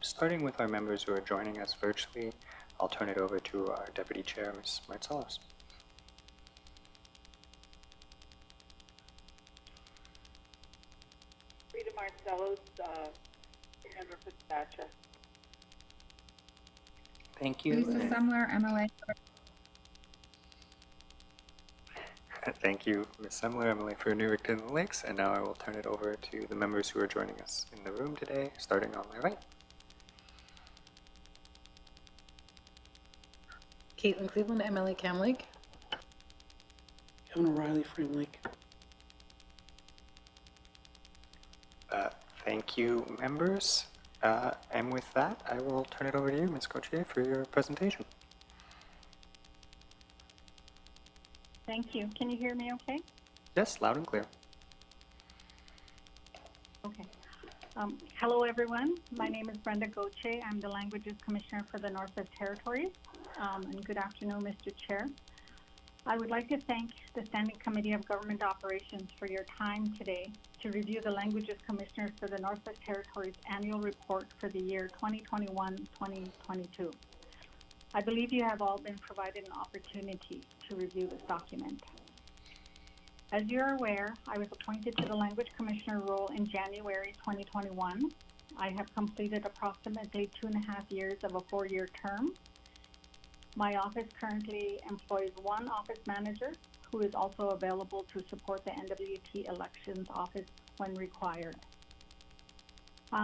starting with our members who are joining us virtually, I'll turn it over to our Deputy Chair, Ms. Martselos. Rita Martselos, member for Thatcher. Thank you. Lisa Semler, MLA. Thank you, Ms. Semler, MLA for Newington Lakes, and now I will turn it over to the members who are joining us in the room today, starting on my right. Caitlin Cleveland, MLA Cam Lake. Kevin O'Reilly, Frame Lake. Thank you, members. And with that, I will turn it over to you, Ms. Gauthier, for your presentation. Thank you. Can you hear me okay? Yes, loud and clear. Okay. Hello, everyone. My name is Brenda Gauthier. I'm the Languages Commissioner for the Northwest Territories. And good afternoon, Mr. Chair. I would like to thank the Standing Committee of Government Operations for your time today to review the Languages Commissioner for the Northwest Territories annual report for the year 2021-2022. I believe you have all been provided an opportunity to review this document. As you're aware, I was appointed to the Language Commissioner role in January 2021. I have completed approximately 2.5 years of a 4-year term. My office currently employs one office manager who is also available to support the NWT elections office when required.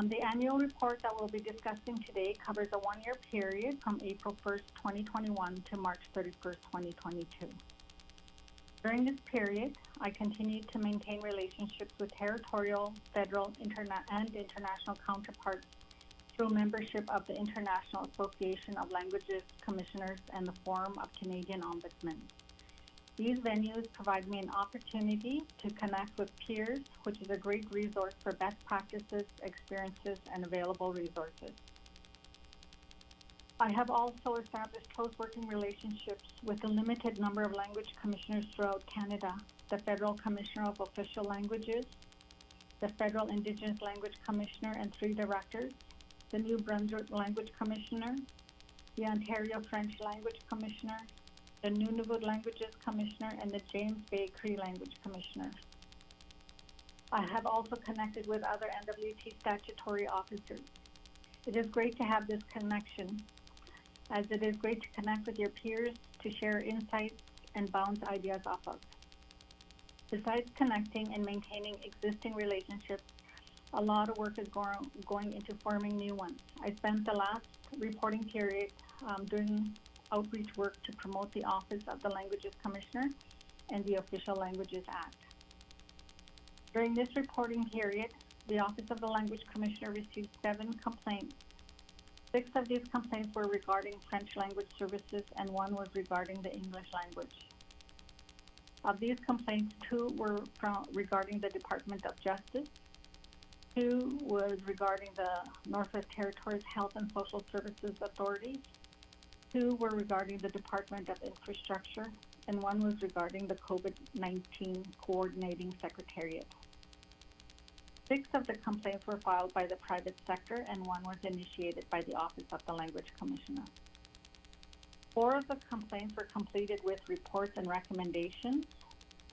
The annual report that we'll be discussing today covers a 1-year period from April 1st, 2021 to March 31st, 2022. During this period, I continued to maintain relationships with territorial, federal, and international counterparts through membership of the International Association of Languages Commissioners and the Forum of Canadian Ombudsmen. These venues provide me an opportunity to connect with peers, which is a great resource for best practices, experiences, and available resources. I have also established close working relationships with a limited number of language commissioners throughout Canada, the Federal Commissioner of Official Languages, the Federal Indigenous Language Commissioner and 3 directors, the New Brunswick Language Commissioner, the Ontario French Language Commissioner, the Nunavut Languages Commissioner, and the James Bay Cree Language Commissioner. I have also connected with other NWT statutory officers. It is great to have this connection, as it is great to connect with your peers to share insights and bounce ideas off of. Besides connecting and maintaining existing relationships, a lot of work is going into forming new ones. I spent the last reporting period doing outreach work to promote the Office of the Languages Commissioner and the Official Languages Act. During this reporting period, the Office of the Language Commissioner received 7 complaints. 6 of these complaints were regarding French language services and 1 was regarding the English language. Of these complaints, 2 were regarding the Department of Justice, 2 was regarding the Northwest Territories Health and Social Services Authority, 2 were regarding the Department of Infrastructure, and 1 was regarding the COVID-19 Coordinating Secretariat. 6 of the complaints were filed by the private sector and 1 was initiated by the Office of the Language Commissioner. 4 of the complaints were completed with reports and recommendations,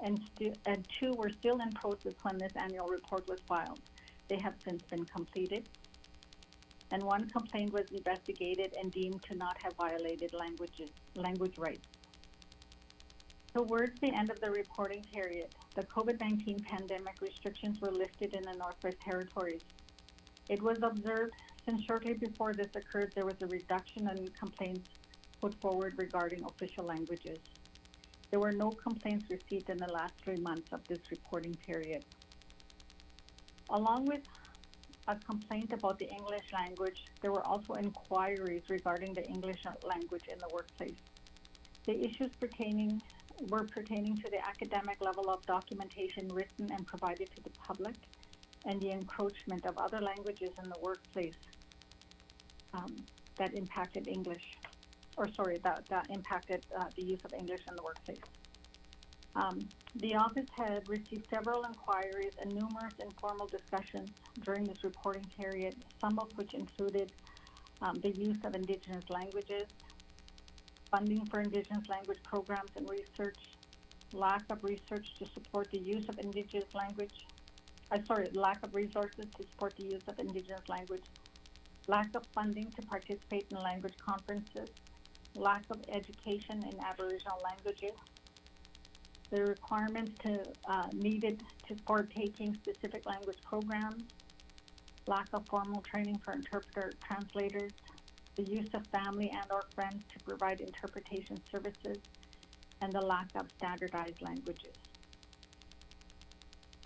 and 2 were still in process when this annual report was filed. They have since been completed. And 1 complaint was investigated and deemed to not have violated language rights. Towards the end of the reporting period, the COVID-19 pandemic restrictions were lifted in the Northwest Territories. It was observed since shortly before this occurred, there was a reduction in complaints put forward regarding official languages. There were no complaints received in the last 3 months of this reporting period. Along with a complaint about the English language, there were also inquiries regarding the English language in the workplace. The issues were pertaining to the academic level of documentation written and provided to the public, and the encroachment of other languages in the workplace that impacted English, that impacted the use of English in the workplace. The office had received several inquiries and numerous informal discussions during this reporting period, some of which included the use of Indigenous languages, funding for Indigenous language programs and research, lack of research to support the use of Indigenous language, lack of resources to support the use of Indigenous language, lack of funding to participate in language conferences, lack of education in Aboriginal languages, the requirements needed for taking specific language programs, lack of formal training for interpreter translators, the use of family and or friends to provide interpretation services, and the lack of standardized languages.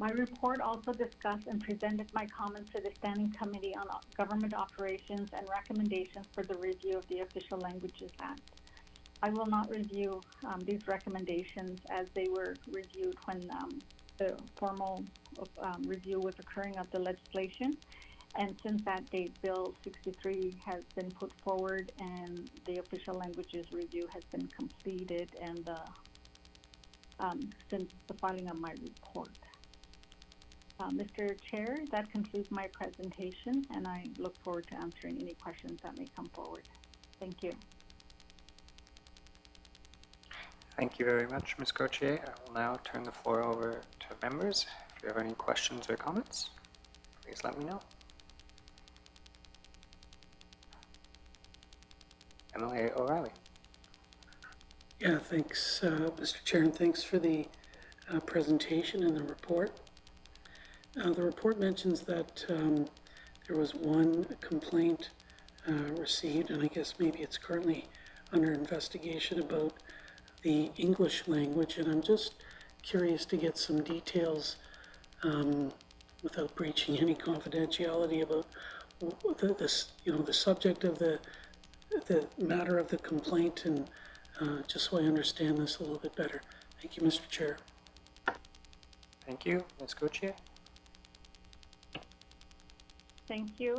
My report also discussed and presented my comments to the Standing Committee on Government Operations and recommendations for the review of the Official Languages Act. I will not review these recommendations as they were reviewed when the formal review was occurring of the legislation. And since that date, Bill 63 has been put forward and the Official Languages Review has been completed and since the filing of my report. Mr. Chair, that concludes my presentation, and I look forward to answering any questions that may come forward. Thank you. Thank you very much, Ms. Gauthier. I will now turn the floor over to members. If you have any questions or comments, please let me know. Emily O'Reilly. Yeah, thanks, Mr. Chair, and thanks for the presentation and the report. The report mentions that there was one complaint received, and I guess maybe it's currently under investigation about the English language, and I'm just curious to get some details without breaching any confidentiality about the subject of the matter of the complaint, and just so I understand this a little bit better. Thank you, Mr. Chair. Thank you, Ms. Gauthier. Thank you.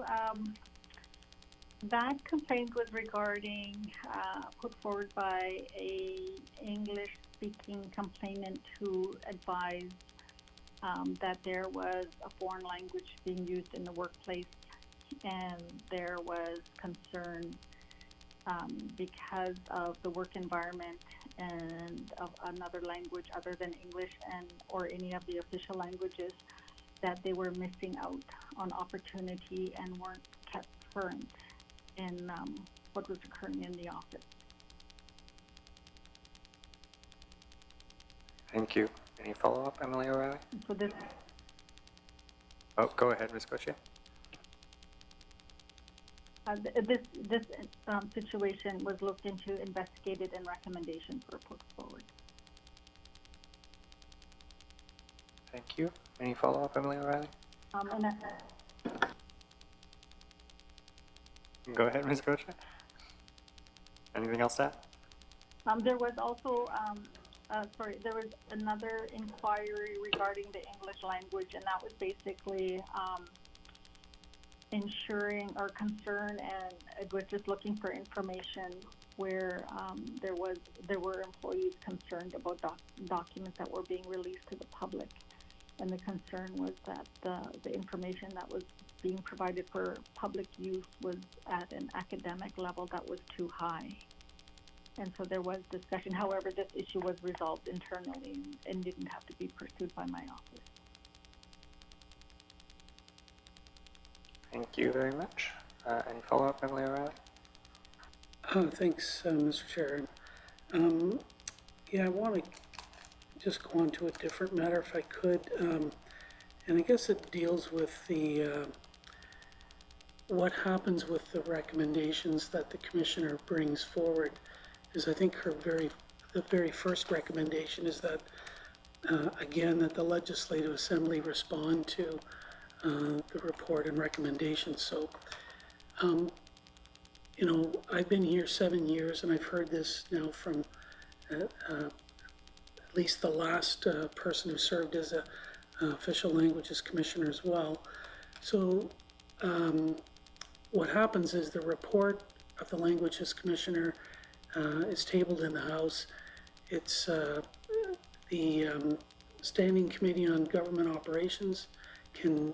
That complaint was regarding, put forward by a English-speaking complainant who advised that there was a foreign language being used in the workplace, and there was concern because of the work environment and of another language other than English or any of the official languages, that they were missing out on opportunity and weren't kept current in what was occurring in the office. Thank you. Any follow-up, Emily O'Reilly? So this, Oh, go ahead, Ms. Gauthier. this situation was looked into, investigated, and recommendations were put forward. Thank you. Any follow-up, Emily O'Reilly? Go ahead, Ms. Gauthier. Anything else to add? There was also, there was another inquiry regarding the English language, and that was basically ensuring or concern, and it was just looking for information where there were employees concerned about documents that were being released to the public. And the concern was that the information that was being provided for public use was at an academic level that was too high. And so there was discussion. However, this issue was resolved internally and didn't have to be pursued by my office. Thank you very much. Any follow-up, Emily O'Reilly? Thanks, Mr. Chair. Yeah, I want to just go on to a different matter if I could, and I guess it deals with the what happens with the recommendations that the commissioner brings forward. Is I think the very first recommendation is that again that the Legislative Assembly respond to the report and recommendations. So I've been here 7 years, and I've heard this now from at least the last person who served as a official languages commissioner as well. So what happens is the report of the languages commissioner is tabled in the House. It's the Standing Committee on Government Operations can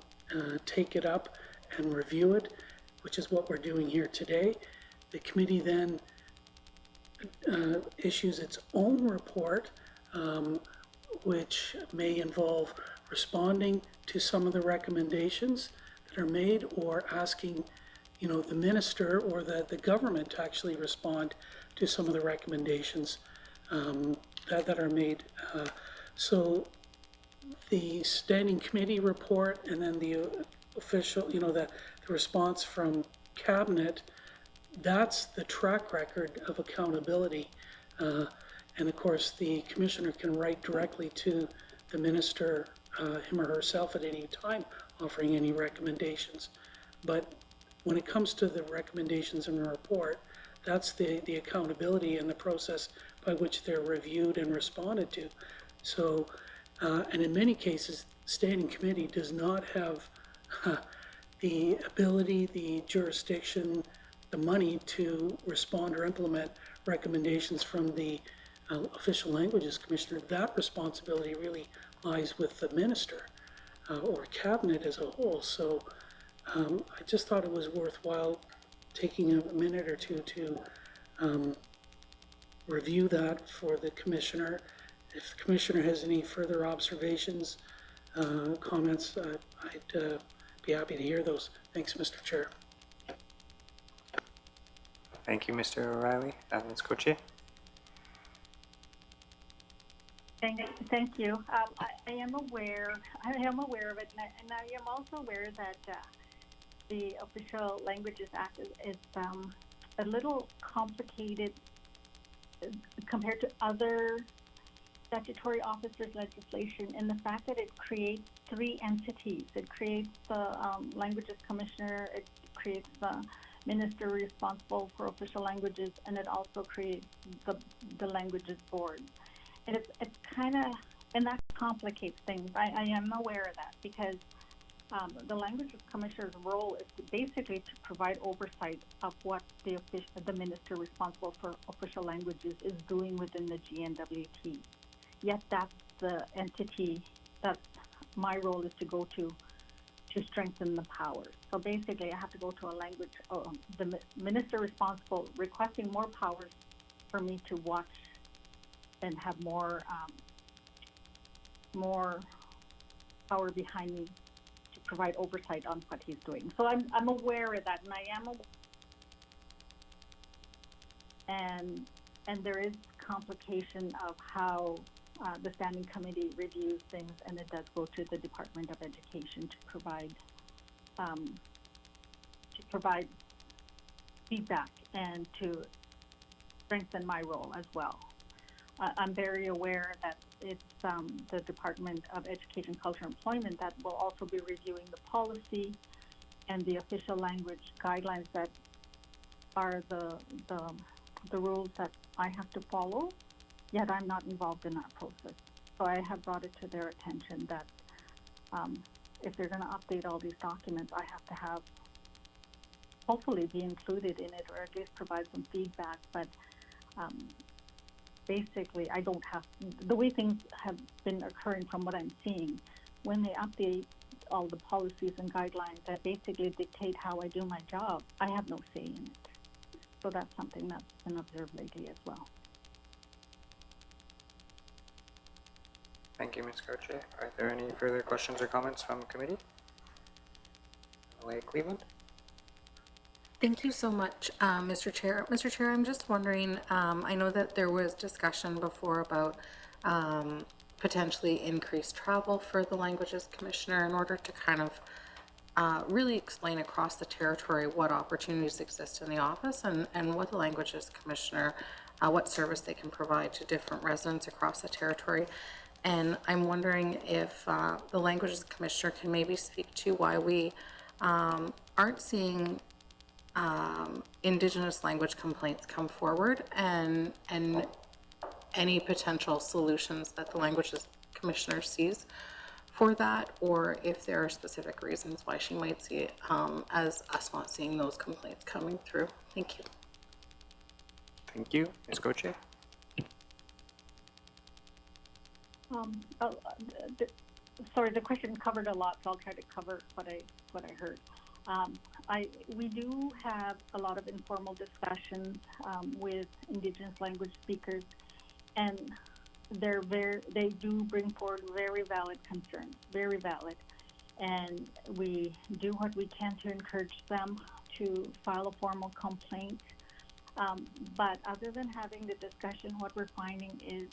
take it up and review it. which is what we're doing here today. The committee then issues its own report, which may involve responding to some of the recommendations that are made, or asking, the minister or the government to actually respond to some of the recommendations that are made. So the standing committee report, and then the official, the response from cabinet, that's the track record of accountability. And of course, the commissioner can write directly to the minister, him or herself, at any time, offering any recommendations. But when it comes to the recommendations in the report, that's the accountability and the process by which they're reviewed and responded to. So, and in many cases, standing committee does not have the ability, the jurisdiction, the money to respond or implement recommendations from the official languages commissioner. That responsibility really lies with the minister or cabinet as a whole. So I just thought it was worthwhile taking a minute or two to review that for the commissioner. If the commissioner has any further observations, comments, I'd be happy to hear those. Thanks, Mr. Chair. Thank you, Mr. O'Reilly. Ms. Gauthier? Thank you. I am aware of it, and I am also aware that the Official Languages Act is a little complicated compared to other statutory officers legislation in the fact that it creates three entities. It creates the languages commissioner, it creates the minister responsible for official languages, and it also creates the languages board. And it's kind of, and that complicates things. I am aware of that, because the languages commissioner's role is basically to provide oversight of what the minister responsible for official languages is doing within the GNWT. Yet that's the entity that my role is to go to strengthen the powers. So basically, I have to go to a language, the minister responsible requesting more powers for me to watch and have more power behind me to provide oversight on what he's doing. So I'm aware of that, and I am aware. And there is complication of how the standing committee reviews things, and it does go to the Department of Education to provide feedback and to strengthen my role as well. I'm very aware that it's the Department of Education, Culture, and Employment that will also be reviewing the policy and the official language guidelines that are the rules that I have to follow, yet I'm not involved in that process. So I have brought it to their attention that if they're going to update all these documents, I have to have, hopefully be included in it, or at least provide some feedback. But basically, I don't have, the way things have been occurring from what I'm seeing, when they update all the policies and guidelines that basically dictate how I do my job, I have no say in it. So that's something that's been observed lately as well. Thank you, Ms. Gauthier. Are there any further questions or comments from committee? Cleveland? Thank you so much, Mr. Chair. Mr. Chair, I'm just wondering, I know that there was discussion before about potentially increased travel for the Languages Commissioner in order to kind of really explain across the territory what opportunities exist in the office and what the Languages Commissioner, what service they can provide to different residents across the territory. And I'm wondering if the Languages Commissioner can maybe speak to why we aren't seeing Indigenous language complaints come forward, and any potential solutions that the Languages Commissioner sees for that, or if there are specific reasons why she might see it as us not seeing those complaints coming through. Thank you. Thank you. Ms. Gauthier? Sorry, the question covered a lot, so I'll try to cover what I heard. We do have a lot of informal discussions with Indigenous language speakers, and they do bring forward very valid concerns, very valid. And we do what we can to encourage them to file a formal complaint. But other than having the discussion, what we're finding is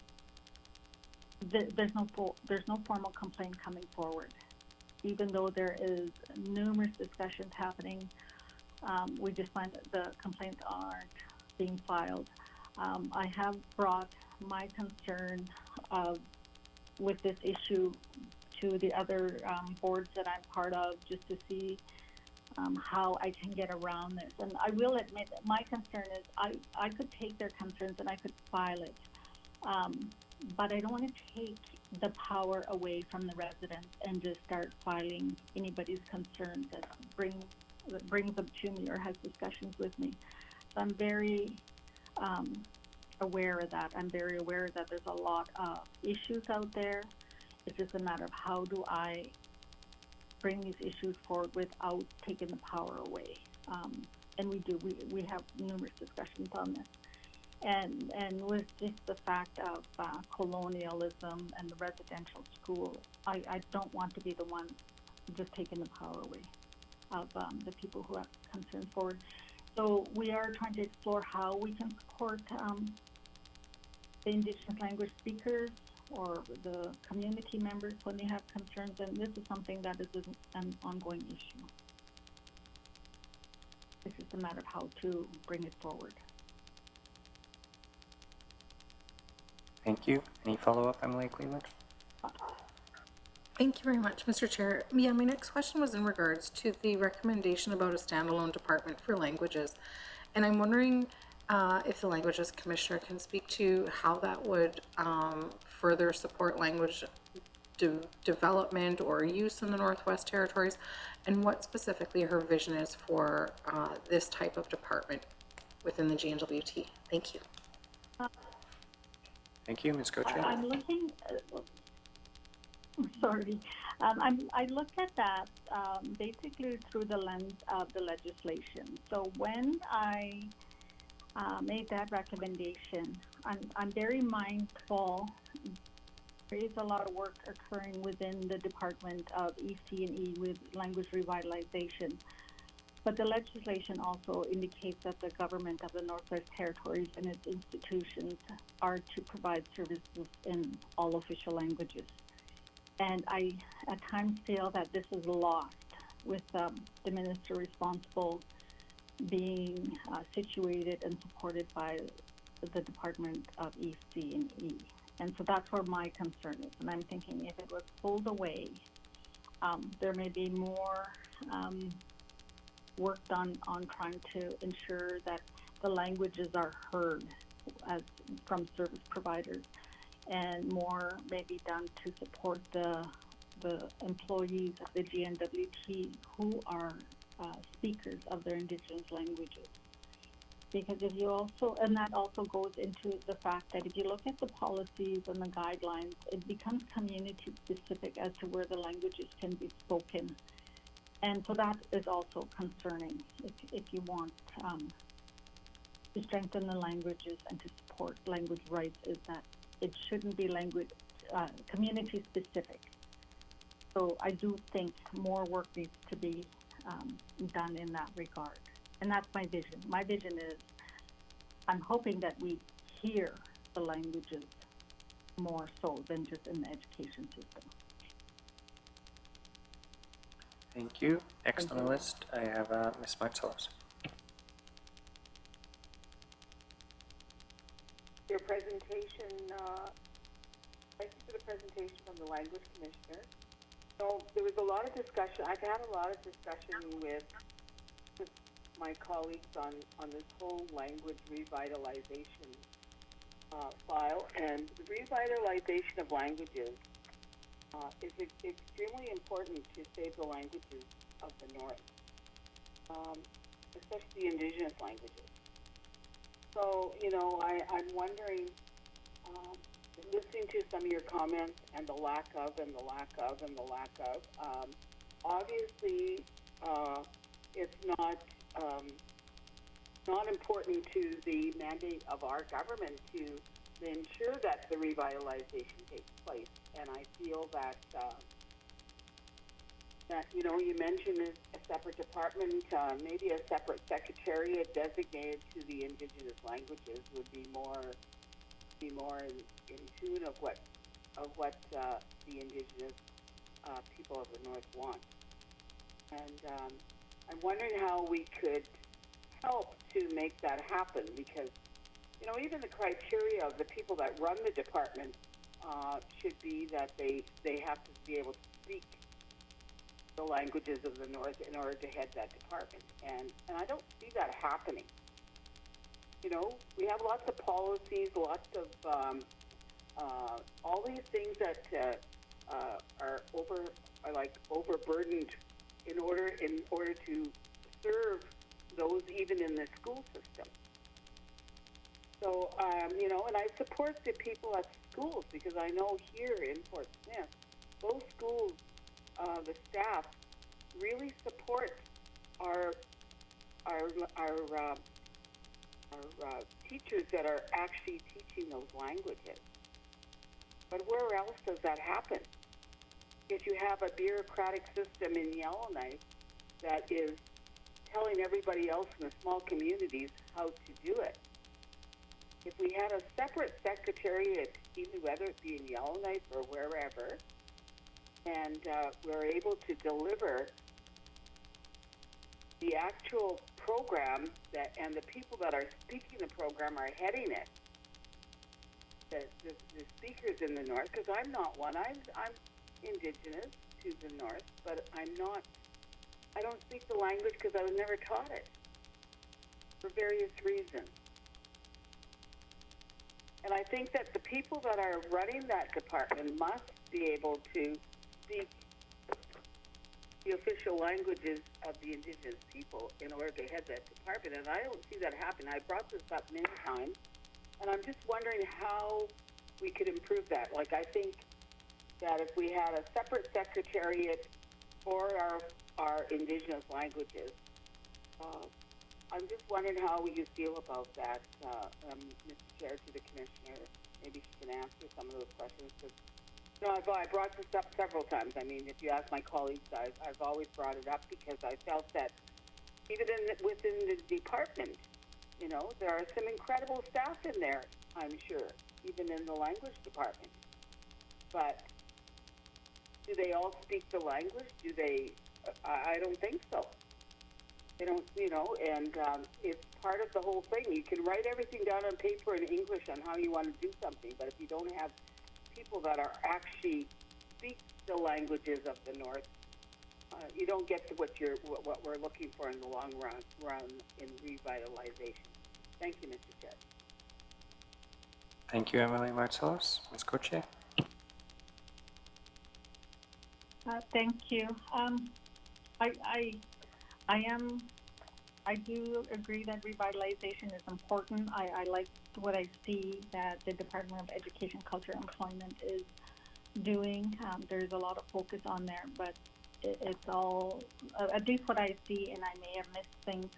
there's no formal complaint coming forward. Even though there is numerous discussions happening, we just find that the complaints aren't being filed. I have brought my concern with this issue to the other boards that I'm part of, just to see how I can get around this. And I will admit that my concern is I could take their concerns and I could file it, but I don't want to take the power away from the residents and just start filing anybody's concerns that brings them to me or has discussions with me. So I'm very aware of that. I'm very aware that there's a lot of issues out there. It's just a matter of how do I bring these issues forward without taking the power away. And we have numerous discussions on this. And with just the fact of colonialism and the residential school, I don't want to be the one just taking the power away of the people who have concerns forward. So we are trying to explore how we can support the Indigenous language speakers or the community members when they have concerns, and this is something that is an ongoing issue. It's just a matter of how to bring it forward. Thank you. Any follow-up, Emily Cleveland? Thank you very much, Mr. Chair. Yeah, my next question was in regards to the recommendation about a standalone department for languages. And I'm wondering if the Languages Commissioner can speak to how that would further support language development or use in the Northwest Territories, and what specifically her vision is for this type of department within the GNWT. Thank you. Thank you, Ms. Gauthier. I'm looking. Sorry, I looked at that basically through the lens of the legislation. So when I made that recommendation, I'm very mindful. There is a lot of work occurring within the Department of EC&E with language revitalization. But the legislation also indicates that the government of the Northwest Territories and its institutions are to provide services in all official languages. And I at times feel that this is lost with the minister responsible being situated and supported by the Department of EC&E. And so that's where my concern is. And I'm thinking if it was pulled away, there may be more work done on trying to ensure that the languages are heard from service providers, and more may be done to support the employees of the GNWT who are speakers of their Indigenous languages. Because if you also, and that also goes into the fact that if you look at the policies and the guidelines, it becomes community specific as to where the languages can be spoken. And so that is also concerning if you want to strengthen the languages and to support language rights, is that it shouldn't be language community specific. So I do think more work needs to be done in that regard. And that's my vision. My vision is I'm hoping that we hear the languages more so than just in the education system. Thank you. Next on the list, I have Ms. Marcellus. Your presentation, thank you for the presentation from the Language Commissioner. So there was a lot of discussion. I've had a lot of discussion with my colleagues on this whole language revitalization file, and the revitalization of languages is extremely important to save the languages of the North, especially the Indigenous languages. So, you know, I'm wondering, listening to some of your comments and the lack of, and the lack of, and the lack of, obviously, it's not important to the mandate of our government to ensure that the revitalization takes place. And I feel that you mentioned a separate department, maybe a separate secretariat designated to the Indigenous languages would be more in tune of what the Indigenous people of the North want. And I'm wondering how we could help to make that happen, because even the criteria of the people that run the department should be that they have to be able to speak the languages of the North in order to head that department. And I don't see that happening. We have lots of policies, lots of all these things that are overburdened in order to serve those even in the school system. So and I support the people at schools, because I know here in Fort Smith, both schools, the staff really support our teachers that are actually teaching those languages. But where else does that happen? If you have a bureaucratic system in Yellowknife that is telling everybody else in the small communities how to do it. If we had a separate secretariat, even whether it be in Yellowknife or wherever, and we're able to deliver the actual program and the people that are speaking the program are heading it. The speakers in the North, because I'm not one. I'm Indigenous to the North, but I don't speak the language because I was never taught it for various reasons. And I think that the people that are running that department must be able to speak the official languages of the Indigenous people in order to head that department. And I don't see that happen. I brought this up many times, and I'm just wondering how we could improve that. Like, I think that if we had a separate secretariat for our Indigenous languages, I'm just wondering how you feel about that, Mr. Chair, to the Commissioner. Maybe she can answer some of those questions. I brought this up several times. I mean, if you ask my colleagues, I've always brought it up because I felt that even within the department, there are some incredible staff in there, I'm sure, even in the language department. But do they all speak the language? Do they? I don't think so. They don't, and it's part of the whole thing. You can write everything down on paper in English on how you want to do something, but if you don't have people that are actually speak the languages of the North, you don't get to what we're looking for in the long run in revitalization. Thank you, Mr. Chair. Thank you, Emily Martselos. Ms. Gauthier? Thank you. I do agree that revitalization is important. I like what I see that the Department of Education, Culture, and Employment is doing. There's a lot of focus on there, but it's all, at least what I see, and I may have missed things,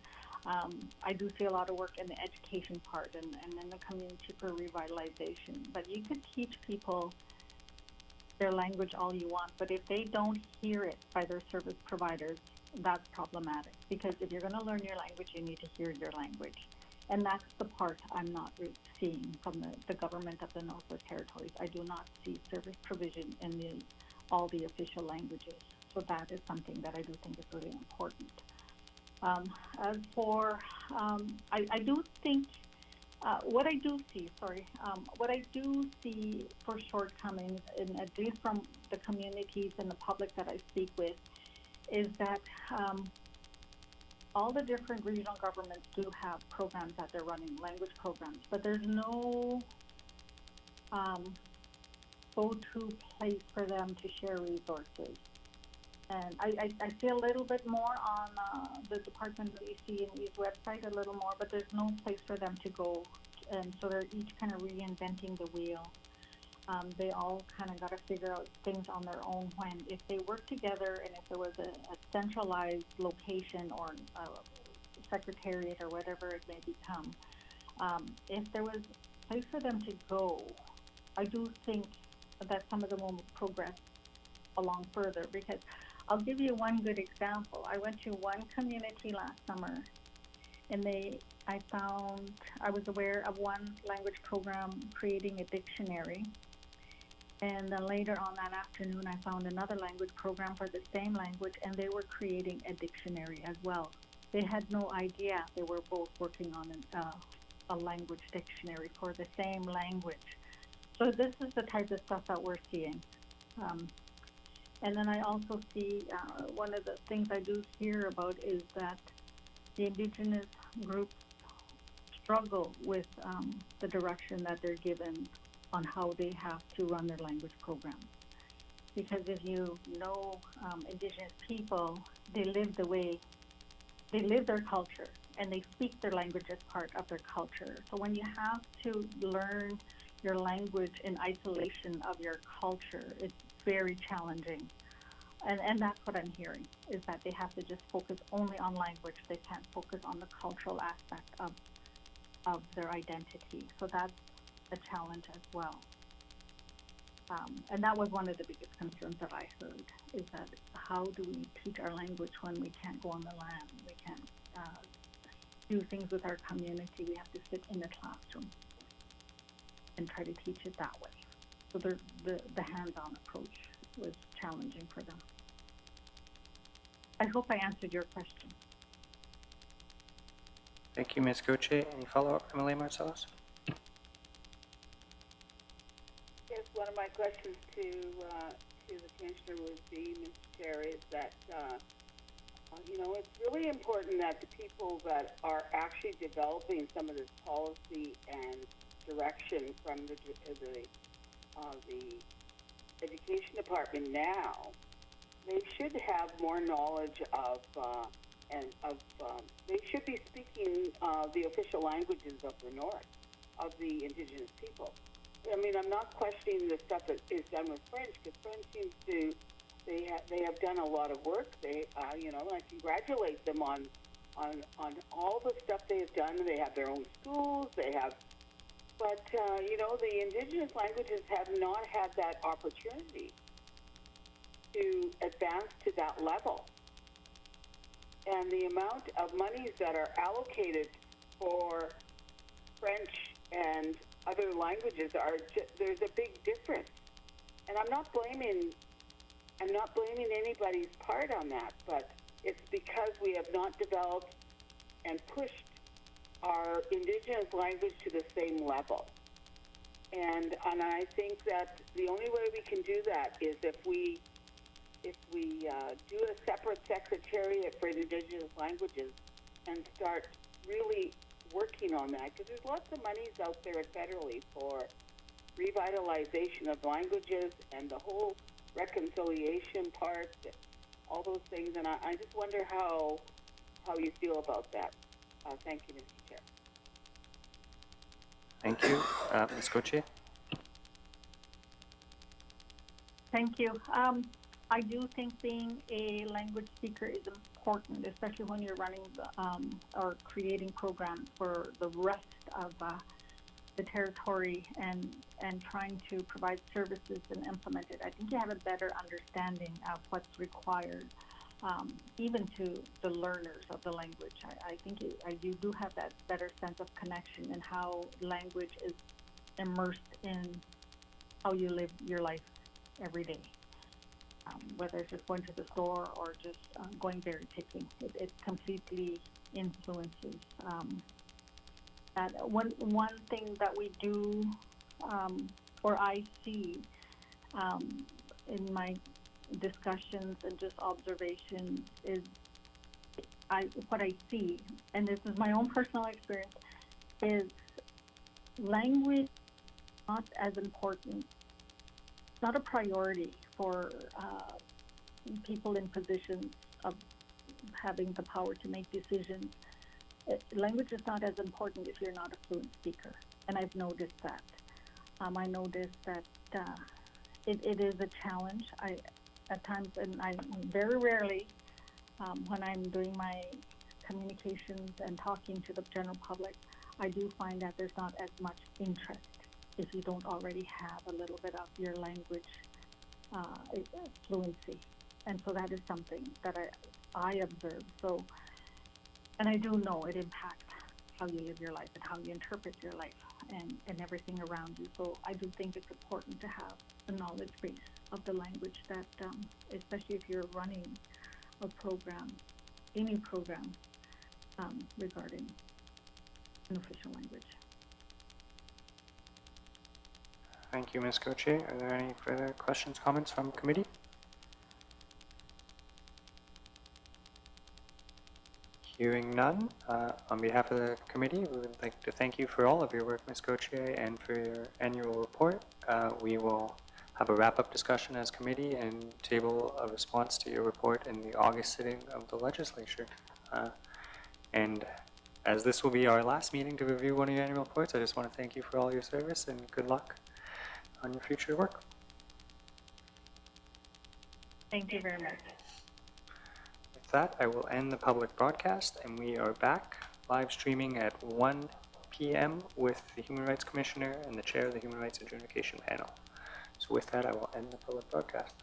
I do see a lot of work in the education part and in the community for revitalization. But you could teach people their language all you want, but if they don't hear it by their service providers, that's problematic. Because if you're going to learn your language, you need to hear your language. And that's the part I'm not seeing from the government of the Northwest Territories. I do not see service provision in all the official languages. So that is something that I do think is really important. As for, I do think, what I do see for shortcomings, at least from the communities and the public that I speak with, is that all the different regional governments do have programs that they're running, language programs, but there's no go-to place for them to share resources. And I see a little bit more on the Department of EC&E's website, a little more, but there's no place for them to go. And so they're each kind of reinventing the wheel. they all kind of got to figure out things on their own. When if they work together and if there was a centralized location or a secretariat or whatever it may become, if there was a place for them to go, I do think that some of them will progress along further. Because I'll give you one good example. I went to one community last summer, and I was aware of one language program creating a dictionary. And then later on that afternoon, I found another language program for the same language, and they were creating a dictionary as well. They had no idea they were both working on a language dictionary for the same language. So this is the type of stuff that we're seeing. And then I also see one of the things I do hear about is that the Indigenous groups struggle with the direction that they're given on how they have to run their language programs. Because if you know Indigenous people, they live their culture, and they speak their language as part of their culture. So when you have to learn your language in isolation of your culture, it's very challenging. And that's what I'm hearing, is that they have to just focus only on language. They can't focus on the cultural aspect of their identity. So that's a challenge as well. And that was one of the biggest concerns that I heard, is that how do we teach our language when we can't go on the land? We can't do things with our community. We have to sit in the classroom and try to teach it that way. So the hands-on approach was challenging for them. I hope I answered your question. Thank you, Ms. Gauthier. Any follow-up, Emily Marcellus? Yes, one of my questions to the Commissioner would be, Mr. Chair, is that, it's really important that the people that are actually developing some of this policy and direction from the Education Department now, they should have more knowledge of, they should be speaking the official languages of the North, of the Indigenous people. I mean, I'm not questioning the stuff that is done with French, because French seems to, they have done a lot of work. They, and I congratulate them on all the stuff they have done. They have their own schools, but the Indigenous languages have not had that opportunity to advance to that level. And the amount of monies that are allocated for French and other languages there's a big difference. And I'm not blaming anybody's part on that, but it's because we have not developed and pushed our Indigenous language to the same level. And I think that the only way we can do that is if we do a separate secretariat for Indigenous languages and start really working on that, because there's lots of monies out there federally for revitalization of languages and the whole reconciliation part, all those things. And I just wonder how you feel about that. Thank you, Mr. Chair. Thank you. Ms. Gauthier? Thank you. I do think being a language speaker is important, especially when you're running or creating programs for the rest of the territory and trying to provide services and implement it. I think you have a better understanding of what's required, even to the learners of the language. I think you do have that better sense of connection and how language is immersed in how you live your life every day. Whether it's just going to the store or just going berry picking, it completely influences. That one thing that we do, or I see in my discussions and just observations, is what I see, and this is my own personal experience, is language not as important. It's not a priority for people in positions of having the power to make decisions. Language is not as important if you're not a fluent speaker, and I've noticed that. I noticed that it is a challenge. At times, and I very rarely, when I'm doing my communications and talking to the general public, I do find that there's not as much interest if you don't already have a little bit of your language fluency. And so that is something that I observe. So, and I do know it impacts how you live your life and how you interpret your life and everything around you. So I do think it's important to have a knowledge base of the language that, especially if you're running a program, any program regarding an official language. Thank you, Ms. Gauthier. Are there any further questions, comments from committee? Hearing none, on behalf of the committee, we would like to thank you for all of your work, Ms. Gauthier, and for your annual report. We will have a wrap-up discussion as committee and table a response to your report in the August sitting of the legislature. And as this will be our last meeting to review one of your annual reports, I just want to thank you for all your service and good luck on your future work. Thank you very much. With that, I will end the public broadcast, and we are back live streaming at 1 p.m. with the Human Rights Commissioner and the Chair of the Human Rights Adjudication Panel. So with that, I will end the public broadcast.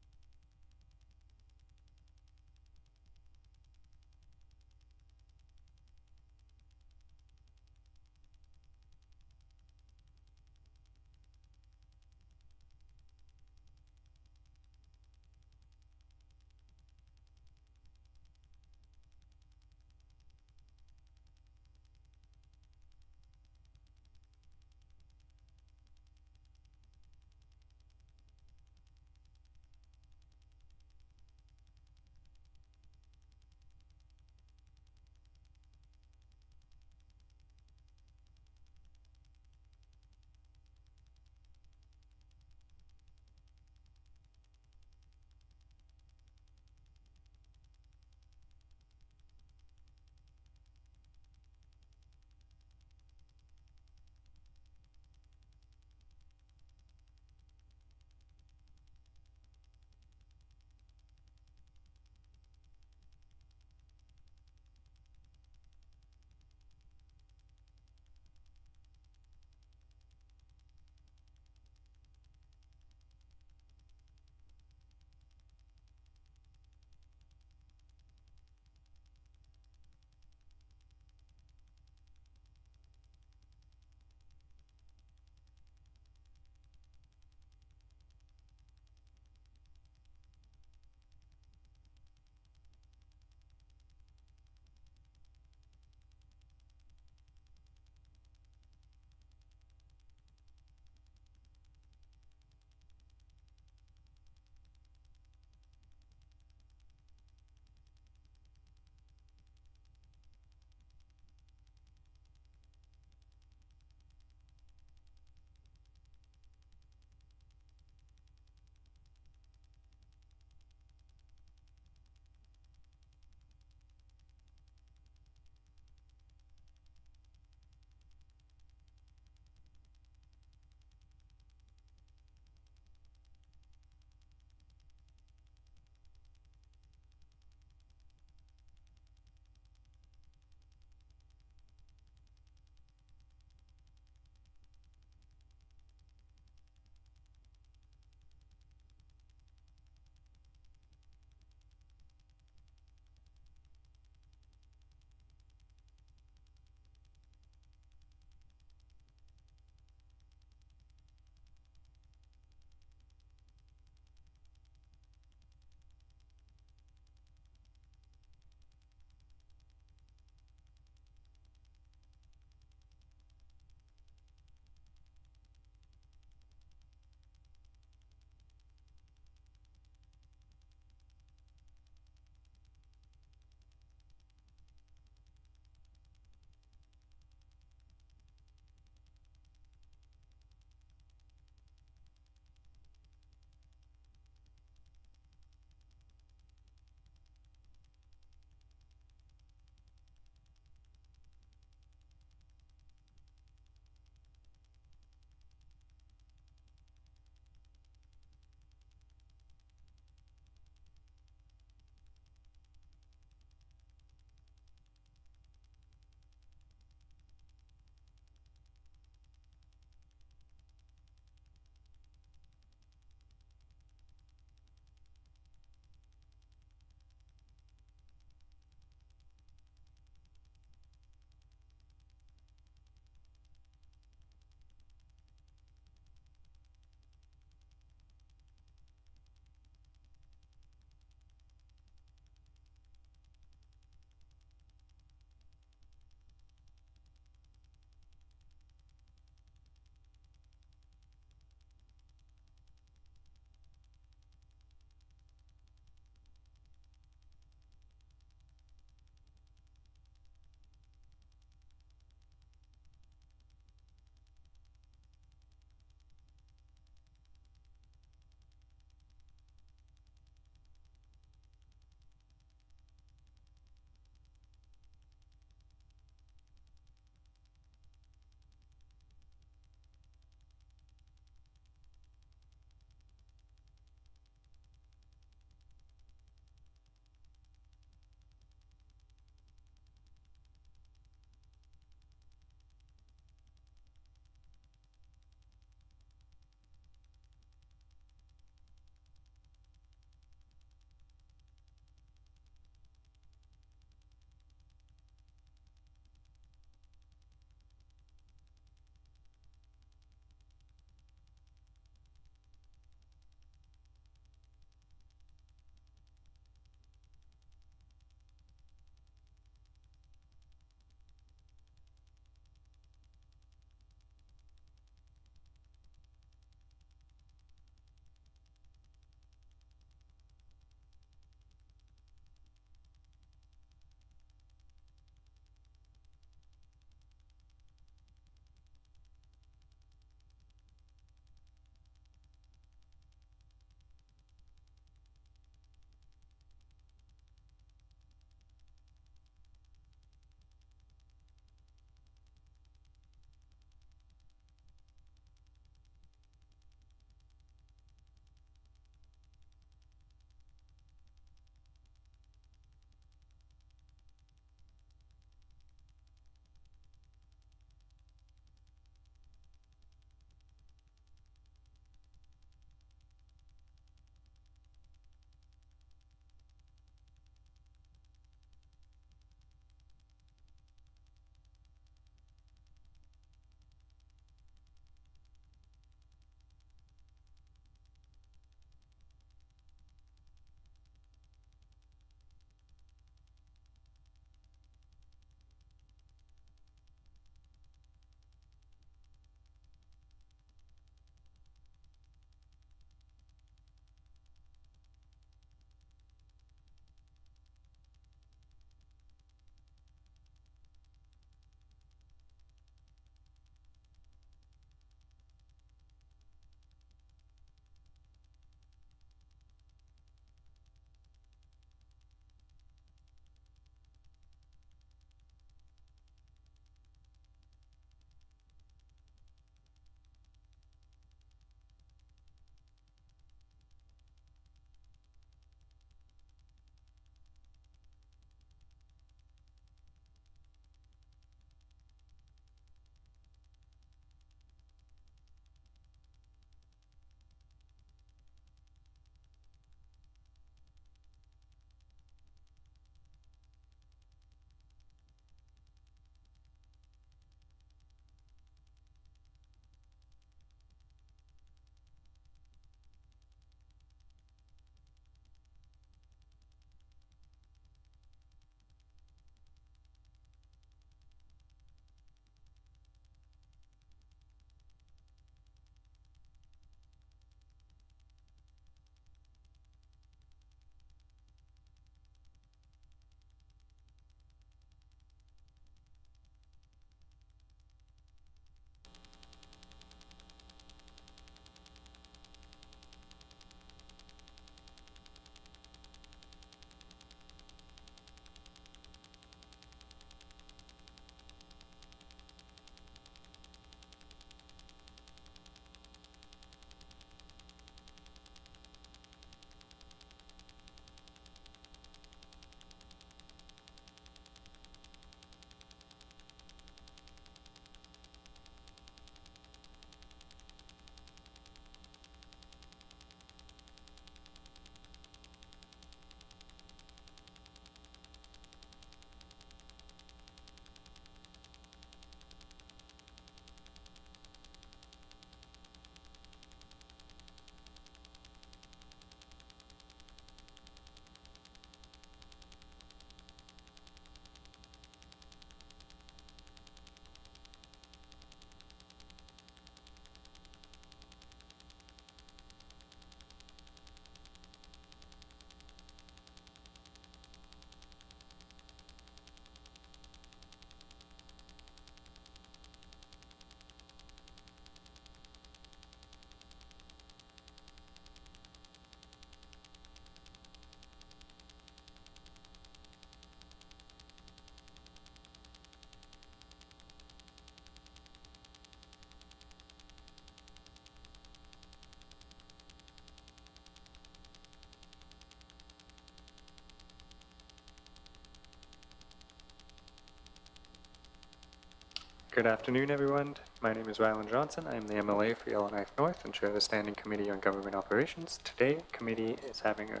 Good afternoon, everyone. My name is Rylund Johnson. I am the MLA for Yellowknife North and chair of the Standing Committee on Government Operations. Today, committee is having a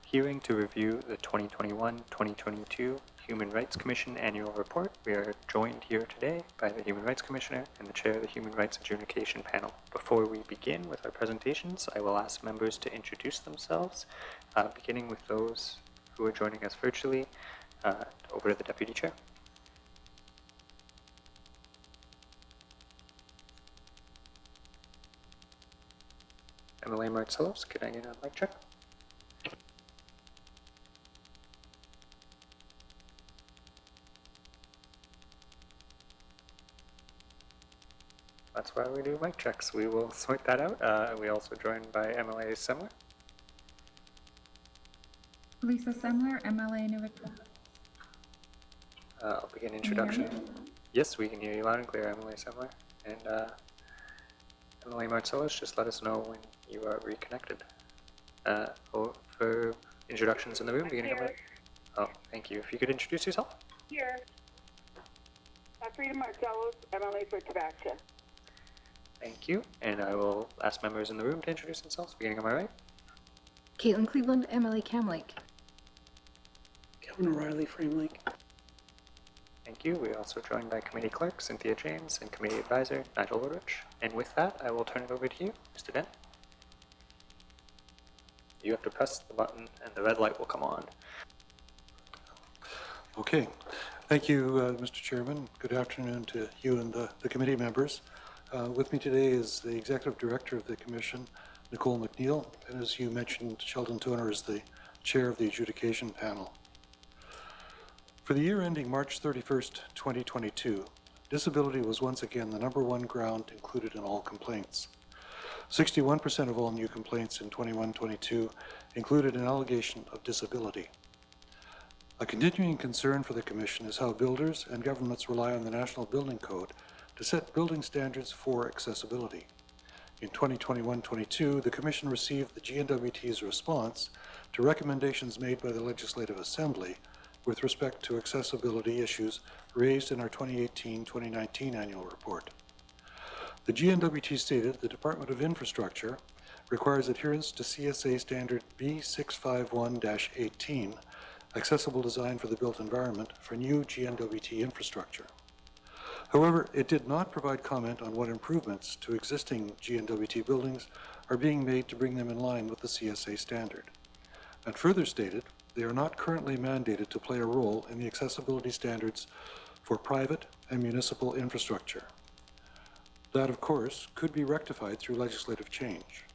hearing to review the 2021-2022 Human Rights Commission Annual Report. We are joined here today by the Human Rights Commissioner and the chair of the Human Rights Adjudication Panel. Before we begin with our presentations, I will ask members to introduce themselves, beginning with those who are joining us virtually. Over to the Deputy Chair. MLA Martselos, can I get a mic check? That's why we do mic checks. We will sort that out. We also joined by MLA Semler. Lisa Semler, MLA Newett. I'll begin introduction. Yes, we can hear you loud and clear, MLA Semler. And MLA Martselos, just let us know when you are reconnected. For introductions in the room, beginning of it. Oh, thank you. If you could introduce yourself. Here. Frida Marcellos, MLA for Tabaxia. Thank you. And I will ask members in the room to introduce themselves, beginning on my right. Caitlin Cleveland, MLA Cam Lake. Kevin O'Reilly, Frame Lake. Thank you. We are also joined by Committee Clerk Cynthia James and Committee Advisor Nigel Woodrich. And with that, I will turn it over to you, Mr. Dent. You have to press the button and the red light will come on. Okay. Thank you, Mr. Chairman. Good afternoon to you and the committee members. With me today is the Executive Director of the Commission, Nicole McNeil, and as you mentioned, Sheldon Toner is the Chair of the Adjudication Panel. For the year ending March 31st, 2022, disability was once again the #1 ground included in all complaints. 61% of all new complaints in 21-22 included an allegation of disability. A continuing concern for the Commission is how builders and governments rely on the National Building Code to set building standards for accessibility. In 2021-22, the Commission received the GNWT's response to recommendations made by the Legislative Assembly with respect to accessibility issues raised in our 2018-2019 annual report. The GNWT stated the Department of Infrastructure requires adherence to CSA Standard B651-18, Accessible Design for the Built Environment for new GNWT infrastructure. However, it did not provide comment on what improvements to existing GNWT buildings are being made to bring them in line with the CSA standard. And further stated, they are not currently mandated to play a role in the accessibility standards for private and municipal infrastructure. That, of course, could be rectified through legislative change.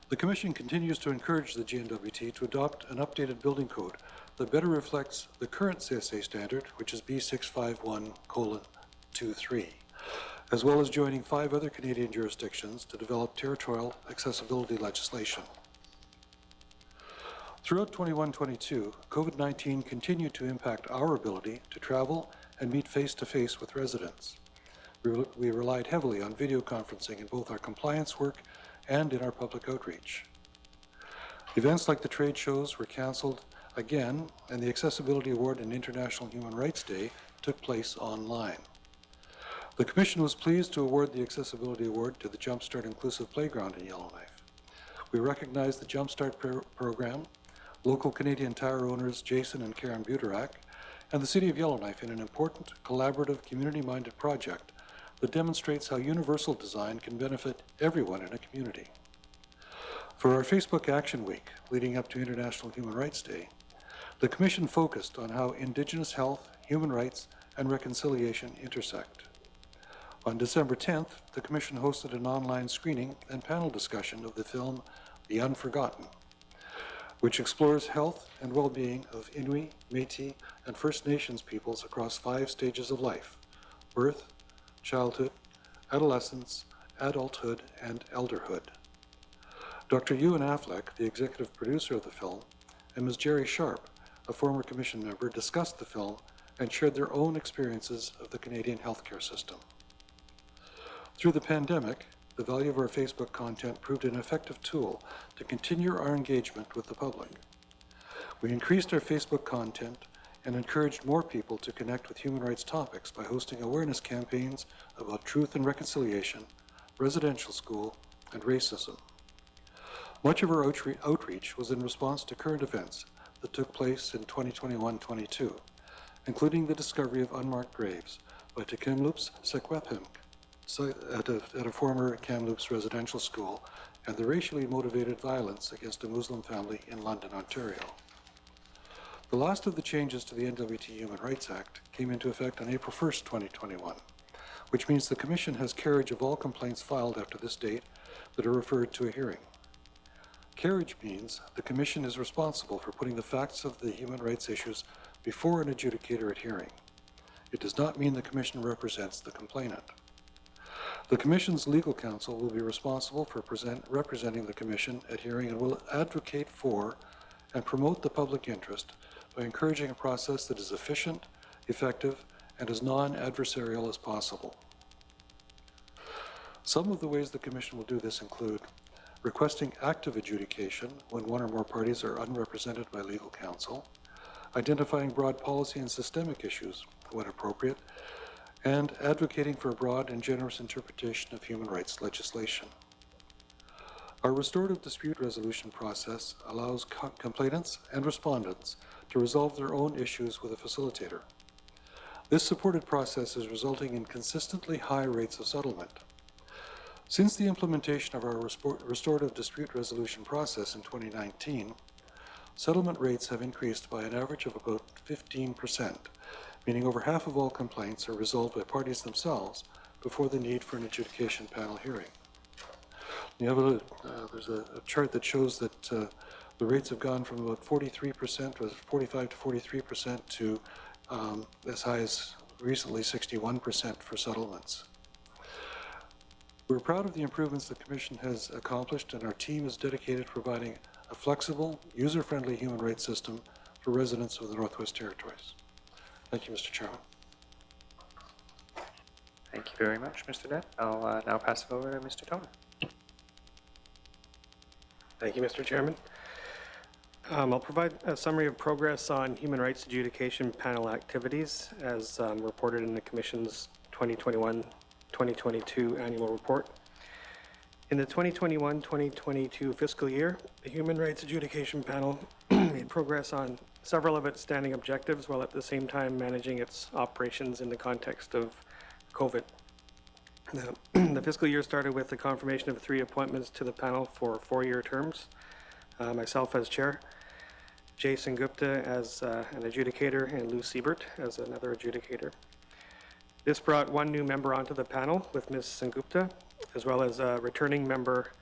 The Commission continues to encourage the GNWT to adopt an updated building code that better reflects the current CSA standard, which is B651:23, as well as joining 5 other Canadian jurisdictions to develop territorial accessibility legislation. Throughout 21-22, COVID-19 continued to impact our ability to travel and meet face-to-face with residents. We relied heavily on video conferencing in both our compliance work and in our public outreach. Events like the trade shows were cancelled again, and the Accessibility Award and International Human Rights Day took place online. The Commission was pleased to award the Accessibility Award to the Jumpstart Inclusive Playground in Yellowknife. We recognize the Jumpstart program, local Canadian Tire owners Jason and Karen Buterak, and the City of Yellowknife in an important, collaborative, community-minded project that demonstrates how universal design can benefit everyone in a community. For our Facebook Action Week, leading up to International Human Rights Day, the Commission focused on how Indigenous health, human rights, and reconciliation intersect. On December 10th, the Commission hosted an online screening and panel discussion of the film The Unforgotten, which explores health and well-being of Inuit, Métis, and First Nations peoples across 5 stages of life: birth, childhood, adolescence, adulthood, and elderhood. Dr. Ewan Affleck, the executive producer of the film, and Ms. Jerry Sharp, a former Commission member, discussed the film and shared their own experiences of the Canadian healthcare system. Through the pandemic, the value of our Facebook content proved an effective tool to continue our engagement with the public. We increased our Facebook content and encouraged more people to connect with human rights topics by hosting awareness campaigns about truth and reconciliation, residential school, and racism. Much of our outreach was in response to current events that took place in 2021-22, including the discovery of unmarked graves by Te Kamloops Sekwepemk at a former Kamloops residential school, and the racially motivated violence against a Muslim family in London, Ontario. The last of the changes to the NWT Human Rights Act came into effect on April 1st, 2021, which means the Commission has carriage of all complaints filed after this date that are referred to a hearing. Carriage means the Commission is responsible for putting the facts of the human rights issues before an adjudicator at hearing. It does not mean the Commission represents the complainant. The Commission's legal counsel will be responsible for representing the Commission at hearing and will advocate for and promote the public interest by encouraging a process that is efficient, effective, and as non-adversarial as possible. Some of the ways the Commission will do this include requesting active adjudication when one or more parties are unrepresented by legal counsel, identifying broad policy and systemic issues when appropriate, and advocating for a broad and generous interpretation of human rights legislation. Our restorative dispute resolution process allows complainants and respondents to resolve their own issues with a facilitator. This supported process is resulting in consistently high rates of settlement. Since the implementation of our restorative dispute resolution process in 2019, settlement rates have increased by an average of about 15%, meaning over half of all complaints are resolved by parties themselves before the need for an adjudication panel hearing. You have there's a chart that shows that the rates have gone from about 43%, or 45 to 43%, to as high as recently 61% for settlements. We're proud of the improvements the Commission has accomplished, and our team is dedicated to providing a flexible, user-friendly human rights system for residents of the Northwest Territories. Thank you, Mr. Chairman. Thank you very much, Mr. Dent. I'll now pass it over to Mr. Toner. Thank you, Mr. Chairman. I'll provide a summary of progress on human rights adjudication panel activities as reported in the Commission's 2021-2022 annual report. In the 2021-2022 fiscal year, the Human Rights Adjudication Panel made progress on several of its standing objectives while at the same time managing its operations in the context of COVID. The fiscal year started with the confirmation of 3 appointments to the panel for 4-year terms. Myself as chair, Jason Gupta as an adjudicator, and Lou Siebert as another adjudicator. This brought 1 new member onto the panel with Ms. Sengupta, as well as a returning member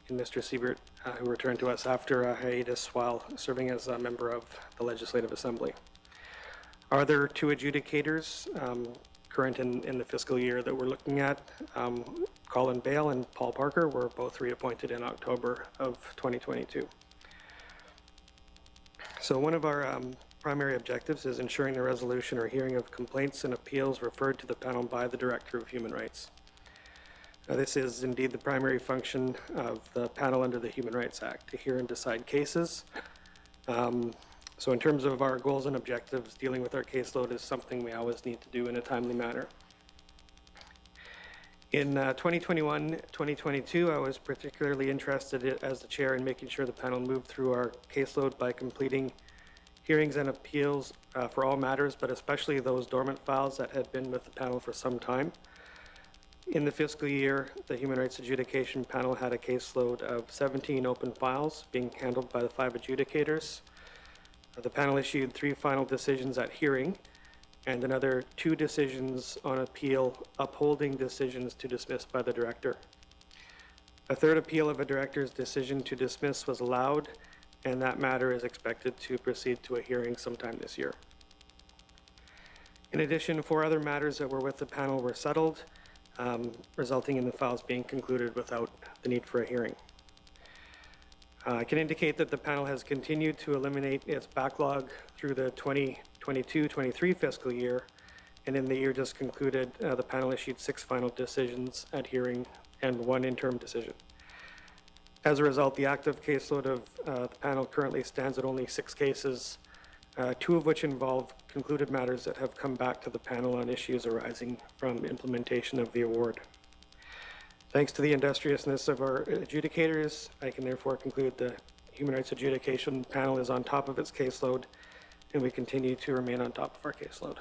in Mr. Siebert, who returned to us after a hiatus while serving as a member of the Legislative Assembly. Our other 2 adjudicators current in the fiscal year that we're looking at, Colin Bale and Paul Parker, were both reappointed in October of 2022. So one of our primary objectives is ensuring the resolution or hearing of complaints and appeals referred to the panel by the Director of Human Rights. This is indeed the primary function of the panel under the Human Rights Act, to hear and decide cases. So in terms of our goals and objectives, dealing with our caseload is something we always need to do in a timely manner. In 2021-2022, I was particularly interested as the chair in making sure the panel moved through our caseload by completing hearings and appeals for all matters, but especially those dormant files that had been with the panel for some time. In the fiscal year, the Human Rights Adjudication Panel had a caseload of 17 open files being handled by the 5 adjudicators. The panel issued 3 final decisions at hearing and another 2 decisions on appeal upholding decisions to dismiss by the director. A 3rd appeal of a director's decision to dismiss was allowed, and that matter is expected to proceed to a hearing sometime this year. In addition, 4 other matters that were with the panel were settled, resulting in the files being concluded without the need for a hearing. I can indicate that the panel has continued to eliminate its backlog through the 2022-23 fiscal year, and in the year just concluded, the panel issued 6 final decisions at hearing and 1 interim decision. As a result, the active caseload of the panel currently stands at only 6 cases two of which involve concluded matters that have come back to the panel on issues arising from implementation of the award. Thanks to the industriousness of our adjudicators, I can therefore conclude the Human Rights Adjudication panel is on top of its caseload, and we continue to remain on top of our caseload.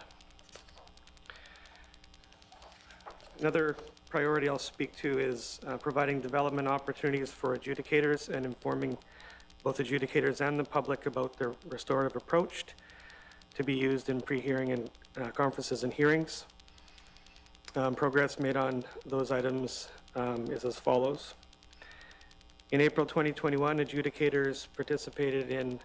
Another priority I'll speak to is providing development opportunities for adjudicators and informing both adjudicators and the public about the restorative approach to be used in pre-hearing and conferences and hearings. Progress made on those items is as follows. In April 2021, adjudicators participated in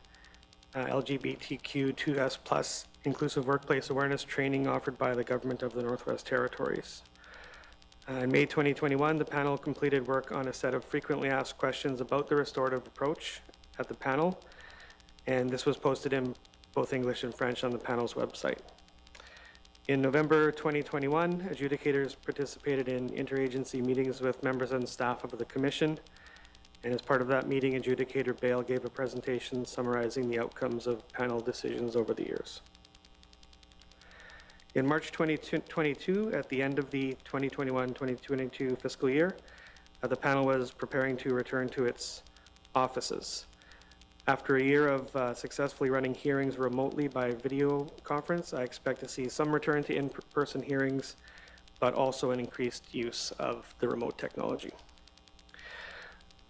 LGBTQ2S+ inclusive workplace awareness training offered by the Government of the Northwest Territories. In May 2021, the panel completed work on a set of frequently asked questions about the restorative approach at the panel, and this was posted in both English and French on the panel's website. In November 2021, adjudicators participated in interagency meetings with members and staff of the Commission, and as part of that meeting, Adjudicator Bale gave a presentation summarizing the outcomes of panel decisions over the years. In March 2022, at the end of the 2021-2022 fiscal year, the panel was preparing to return to its offices. After a year of successfully running hearings remotely by video conference, I expect to see some return to in-person hearings, but also an increased use of the remote technology.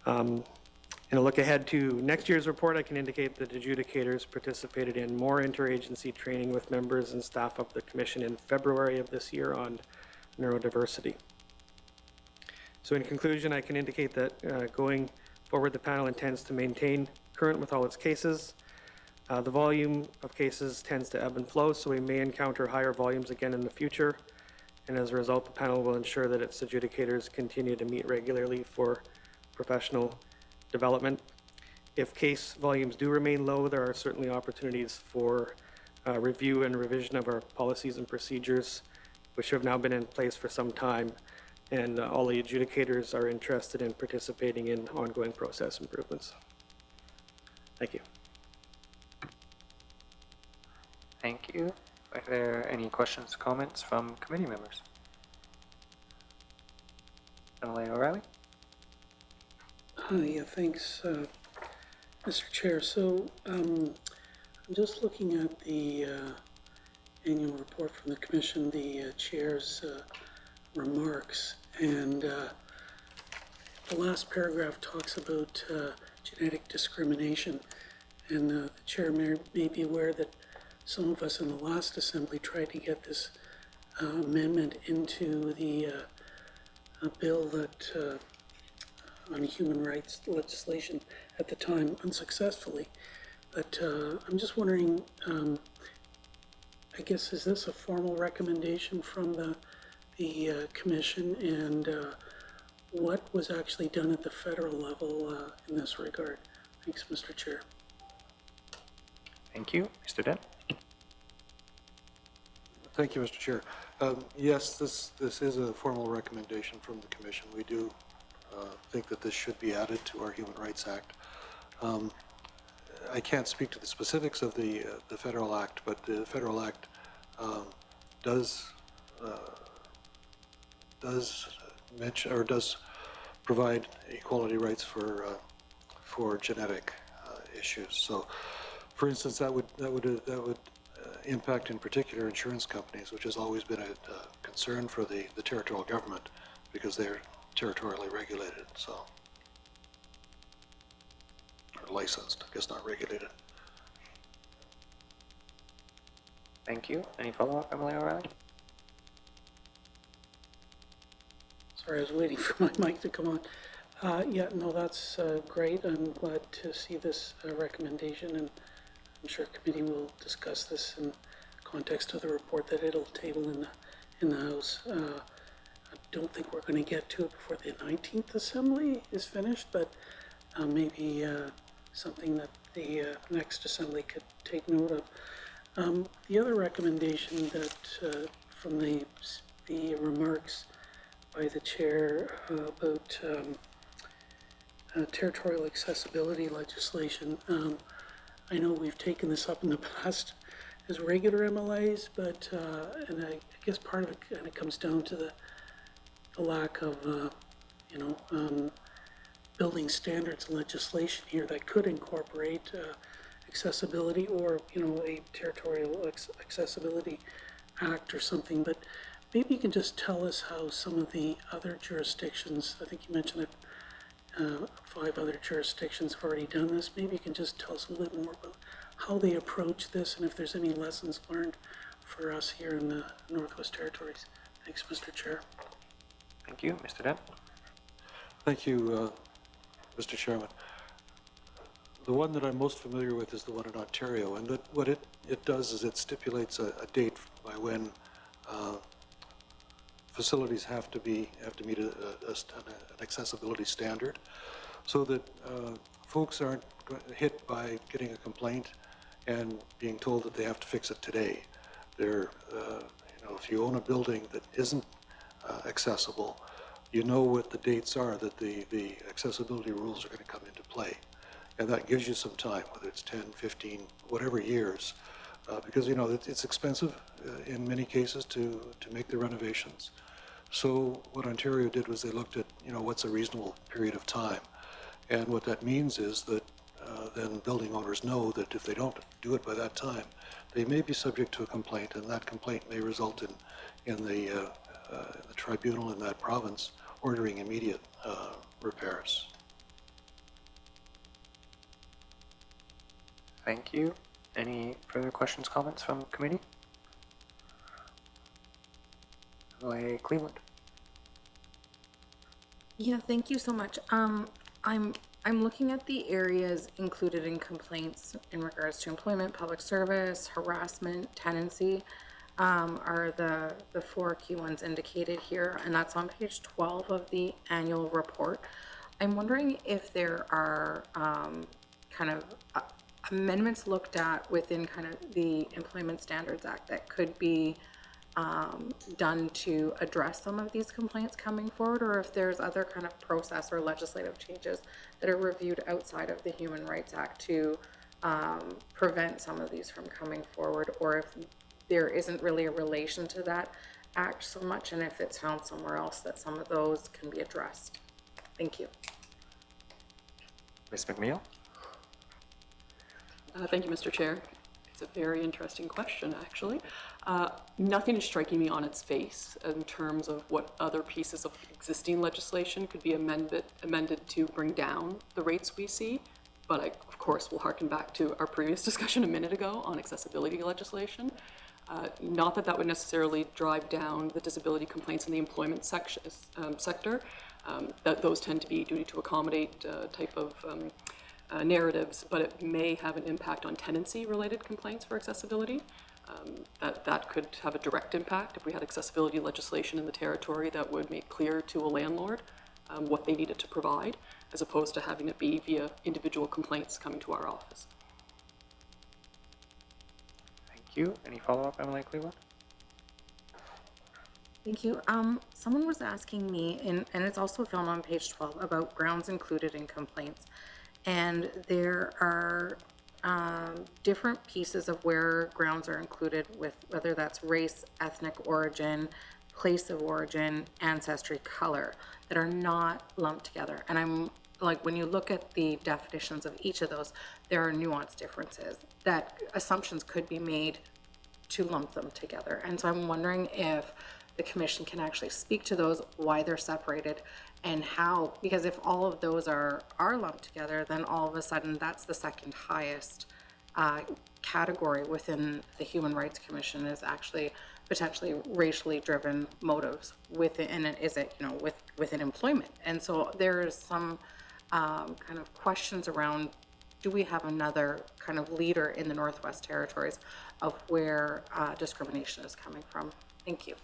In a look ahead to next year's report, I can indicate that adjudicators participated in more interagency training with members and staff of the Commission in February of this year on neurodiversity. So in conclusion, I can indicate that going forward, the panel intends to maintain current with all its cases. The volume of cases tends to ebb and flow, so we may encounter higher volumes again in the future. And as a result, the panel will ensure that its adjudicators continue to meet regularly for professional development. If case volumes do remain low, there are certainly opportunities for review and revision of our policies and procedures, which have now been in place for some time. And all the adjudicators are interested in participating in ongoing process improvements. Thank you. Thank you. Are there any questions or comments from committee members? Emily O'Reilly? Yeah, thanks, Mr. Chair. So I'm just looking at the annual report from the Commission, the Chair's remarks, and the last paragraph talks about genetic discrimination, and the Chair may be aware that some of us in the last Assembly tried to get this amendment into the bill that on human rights legislation at the time, unsuccessfully. But I'm just wondering, I guess, is this a formal recommendation from the Commission, and what was actually done at the federal level in this regard? Thanks, Mr. Chair. Thank you. Mr. Dent? Thank you, Mr. Chair. Yes, this is a formal recommendation from the Commission. We do think that this should be added to our Human Rights Act. I can't speak to the specifics of the Federal Act, but the Federal Act does mention, or does provide equality rights for genetic issues. So, for instance, that would impact in particular insurance companies, which has always been a concern for the territorial government because they're territorially regulated, so, or licensed, I guess not regulated. Thank you. Any follow-up, Emily O'Reilly? Sorry, I was waiting for my mic to come on. Yeah, no, that's great. I'm glad to see this recommendation, and I'm sure committee will discuss this in context of the report that it'll table in the House. I don't think we're going to get to it before the 19th Assembly is finished, but maybe something that the next Assembly could take note of. The other recommendation that from the remarks by the Chair about territorial accessibility legislation, I know we've taken this up in the past as regular MLAs, but, and I guess part of it kind of comes down to the lack of, building standards legislation here that could incorporate accessibility or, a territorial accessibility act or something. But maybe you can just tell us how some of the other jurisdictions, I think you mentioned that 5 other jurisdictions have already done this. Maybe you can just tell us a little bit more about how they approach this and if there's any lessons learned for us here in the Northwest Territories. Thanks, Mr. Chair. Thank you. Mr. Dent? Thank you, Mr. Chairman. The one that I'm most familiar with is the one in Ontario, and what it does is it stipulates a date by when facilities have to meet an accessibility standard, so that folks aren't hit by getting a complaint and being told that they have to fix it today. They're, if you own a building that isn't accessible, you know what the dates are that the accessibility rules are going to come into play. And that gives you some time, whether it's 10, 15, whatever years, because, it's expensive in many cases to make the renovations. So what Ontario did was they looked at, what's a reasonable period of time. And what that means is that then building owners know that if they don't do it by that time, they may be subject to a complaint, and that complaint may result in the tribunal in that province ordering immediate repairs. Thank you. Any further questions, comments from committee? Cleveland. Yeah, thank you so much. I'm looking at the areas included in complaints in regards to employment, public service, harassment, tenancy, are the 4 key ones indicated here, and that's on page 12 of the annual report. I'm wondering if there are kind of amendments looked at within kind of the Employment Standards Act that could be done to address some of these complaints coming forward, or if there's other kind of process or legislative changes that are reviewed outside of the Human Rights Act to prevent some of these from coming forward, or if there isn't really a relation to that act so much, and if it's found somewhere else that some of those can be addressed. Thank you. Ms. McNeil? Thank you, Mr. Chair. It's a very interesting question, actually. Nothing is striking me on its face in terms of what other pieces of existing legislation could be amended to bring down the rates we see. But I, of course, will harken back to our previous discussion a minute ago on accessibility legislation. Not that that would necessarily drive down the disability complaints in the employment sector. That those tend to be duty to accommodate type of narratives, but it may have an impact on tenancy-related complaints for accessibility. That could have a direct impact if we had accessibility legislation in the territory that would make clear to a landlord what they needed to provide, as opposed to having it be via individual complaints coming to our office. Thank you. Any follow-up, Emily Cleveland? Thank you. Someone was asking me, and it's also found on page 12, about grounds included in complaints. And there are different pieces of where grounds are included, with whether that's race, ethnic origin, place of origin, ancestry, color, that are not lumped together. And I'm like, when you look at the definitions of each of those, there are nuanced differences that assumptions could be made to lump them together. And so I'm wondering if the commission can actually speak to those, why they're separated, and how, because if all of those are lumped together, then all of a sudden that's the second highest category within the Human Rights Commission, is actually potentially racially driven motives within it. Is it, within employment? And so there's some kind of questions around, do we have another kind of leader in the Northwest Territories of where discrimination is coming from? Thank you.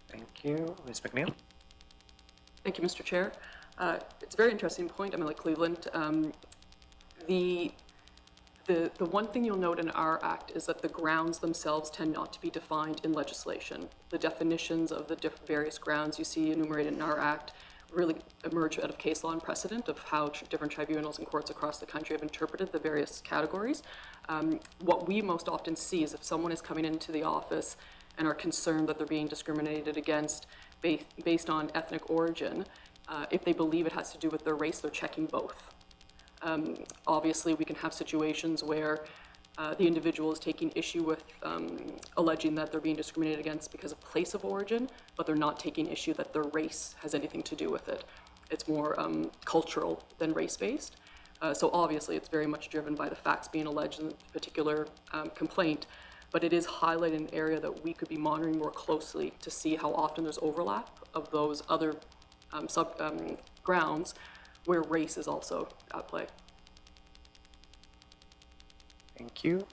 Thank you. Ms. McNeil? Thank you, Mr. Chair. It's a very interesting point, Emily Cleveland. The one thing you'll note in our Act is that the grounds themselves tend not to be defined in legislation. The definitions of the various grounds you see enumerated in our Act really emerge out of case law and precedent of how different tribunals and courts across the country have interpreted the various categories. What we most often see is if someone is coming into the office and are concerned that they're being discriminated against based on ethnic origin, if they believe it has to do with their race, they're checking both. Obviously, we can have situations where the individual is taking issue with alleging that they're being discriminated against because of place of origin, but they're not taking issue that their race has anything to do with it. It's more cultural than race-based. So obviously, it's very much driven by the facts being alleged in the particular complaint, but it is highlighted an area that we could be monitoring more closely to see how often there's overlap of those other grounds where race is also at play. Thank you.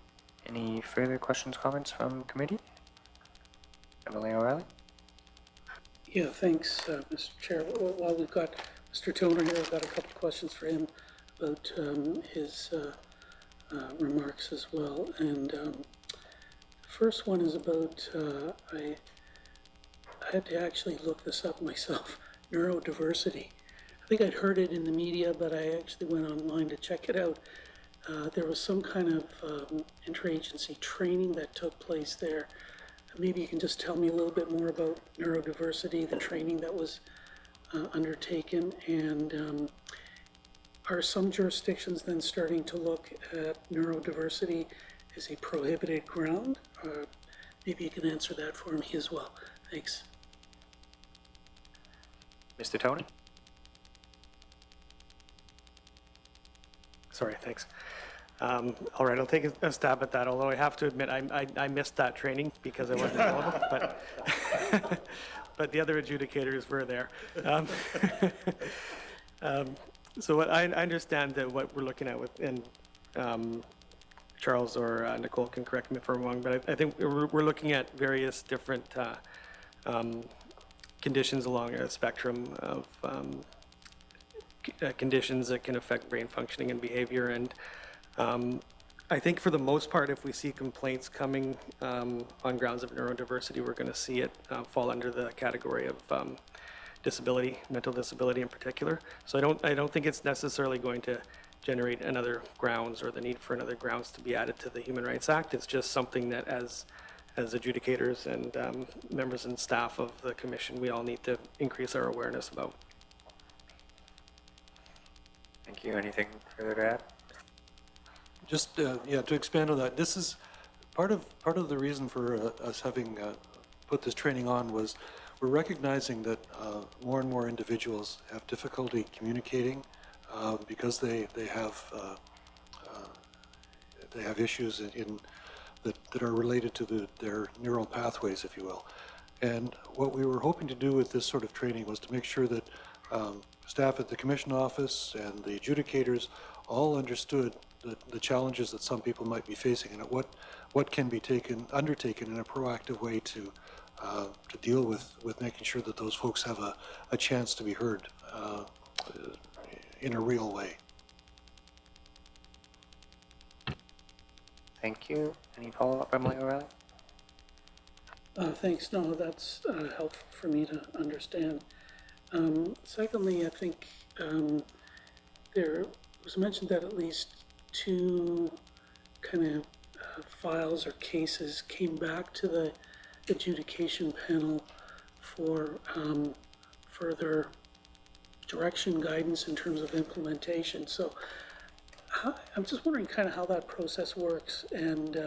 Any further questions, comments from committee? Emily O'Reilly? Yeah, thanks, Mr. Chair. While we've got Mr. Toner here, I've got a couple of questions for him about his remarks as well. And the first one is about, I had to actually look this up myself, neurodiversity. I think I'd heard it in the media, but I actually went online to check it out. There was some kind of interagency training that took place there. Maybe you can just tell me a little bit more about neurodiversity, the training that was undertaken, and are some jurisdictions then starting to look at neurodiversity as a prohibited ground? Maybe you can answer that for me as well. Thanks. Mr. Tony? Sorry, thanks. All right, I'll take a stab at that, although I have to admit I missed that training because I wasn't available, but the other adjudicators were there. So what I understand that what we're looking at with, and Charles or Nicole can correct me if I'm wrong, but I think we're looking at various different conditions along a spectrum of conditions that can affect brain functioning and behavior. And I think for the most part, if we see complaints coming on grounds of neurodiversity, we're going to see it fall under the category of disability, mental disability in particular. So I don't think it's necessarily going to generate another grounds or the need for another grounds to be added to the Human Rights Act. It's just something that as adjudicators and members and staff of the commission, we all need to increase our awareness about. Thank you. Anything further to add? Just, yeah, to expand on that, this is part of the reason for us having put this training on was we're recognizing that more and more individuals have difficulty communicating because they have issues that are related to their neural pathways, if you will. And what we were hoping to do with this sort of training was to make sure that staff at the commission office and the adjudicators all understood the challenges that some people might be facing and what can be undertaken in a proactive way to deal with making sure that those folks have a chance to be heard in a real way. Thank you. Any follow-up, Emily O'Reilly? Thanks. No, that's helpful for me to understand. Secondly, I think there was mentioned that at least 2 kind of files or cases came back to the adjudication panel for further direction, guidance in terms of implementation. So I'm just wondering kind of how that process works, and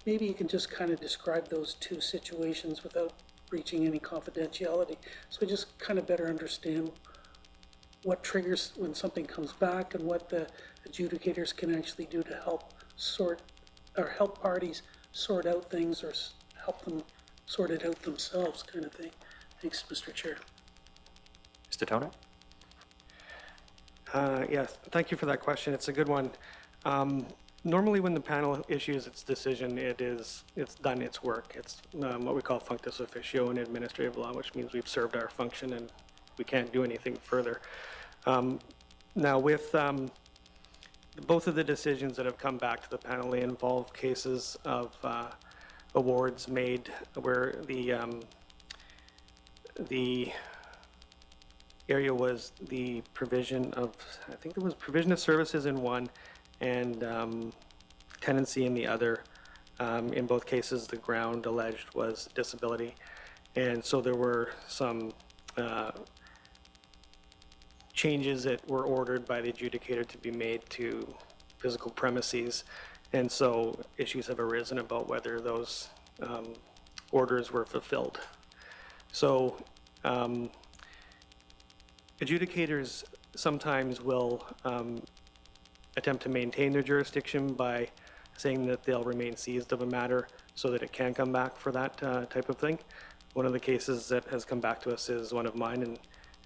maybe you can just kind of describe those 2 situations without breaching any confidentiality, so we just kind of better understand what triggers when something comes back and what the adjudicators can actually do to help help parties sort out things or help them sort it out themselves, kind of thing. Thanks, Mr. Chair. Mr. Toner? Yes, thank you for that question. It's a good one. Normally when the panel issues its decision, it's done its work. It's what we call functus officio in administrative law, which means we've served our function and we can't do anything further. Now with both of the decisions that have come back to the panel, they involve cases of awards made where the area was the provision of, I think there was provision of services in one and tenancy in the other. In both cases, the ground alleged was disability. And so there were some changes that were ordered by the adjudicator to be made to physical premises. And so issues have arisen about whether those orders were fulfilled. So adjudicators sometimes will attempt to maintain their jurisdiction by saying that they'll remain seized of a matter so that it can come back for that type of thing. One of the cases that has come back to us is one of mine,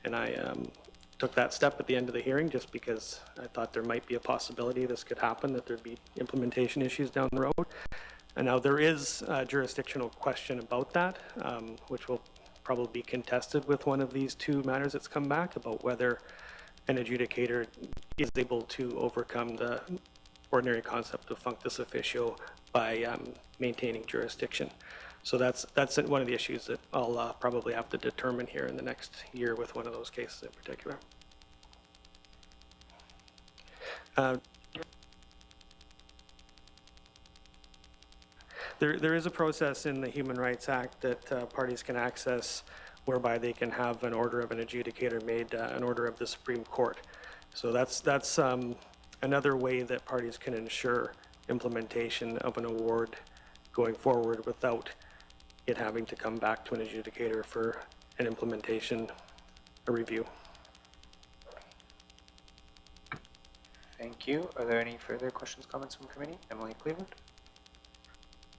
and I took that step at the end of the hearing just because I thought there might be a possibility this could happen, that there'd be implementation issues down the road. And now there is a jurisdictional question about that, which will probably be contested with one of these two matters that's come back, about whether an adjudicator is able to overcome the ordinary concept of functus officio by maintaining jurisdiction. So that's one of the issues that I'll probably have to determine here in the next year with one of those cases in particular. There is a process in the Human Rights Act that parties can access whereby they can have an order of an adjudicator made an order of the Supreme Court. So that's another way that parties can ensure implementation of an award going forward without it having to come back to an adjudicator for an implementation, a review. Thank you. Are there any further questions, comments from committee? Emily Cleveland?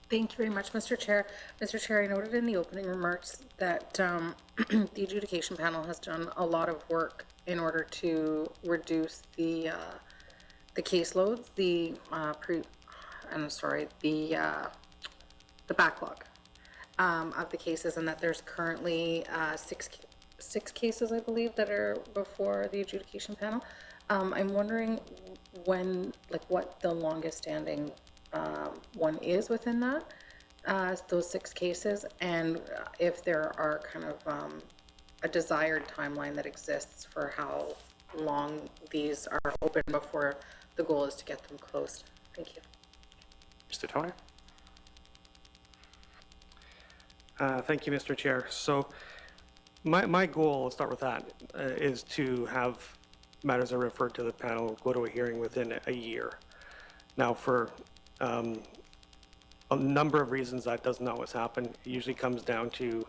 Thank you very much, Mr. Chair. Mr. Chair, I noted in the opening remarks that the adjudication panel has done a lot of work in order to reduce the caseloads, the backlog of the cases, and that there's currently six cases, I believe, that are before the adjudication panel. I'm wondering what the longest standing one is within that, those 6 cases, and if there are kind of a desired timeline that exists for how long these are open before the goal is to get them closed. Thank you. Mr. Toner? Thank you, Mr. Chair. So my goal, let's start with that, is to have matters that are referred to the panel go to a hearing within a year. Now, for a number of reasons that doesn't always happen. It usually comes down to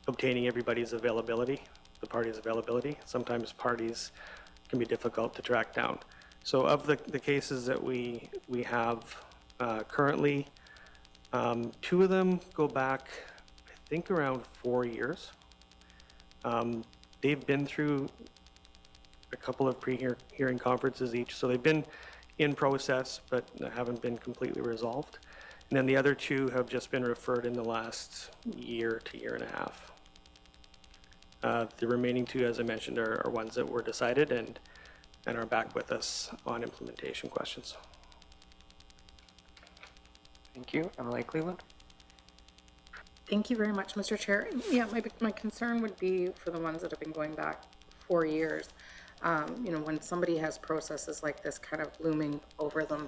obtaining everybody's availability, the party's availability. Sometimes parties can be difficult to track down. So of the cases that we have currently, 2 of them go back, I think, around 4 years. They've been through a couple of pre-hearing conferences each, so they've been in process but haven't been completely resolved. And then the other 2 have just been referred in the last year to year and a half. The remaining 2, as I mentioned, are ones that were decided and are back with us on implementation questions. Thank you. Emily Cleveland? Thank you very much, Mr. Chair. Yeah, my concern would be for the ones that have been going back 4 years. You know, when somebody has processes like this kind of looming over them,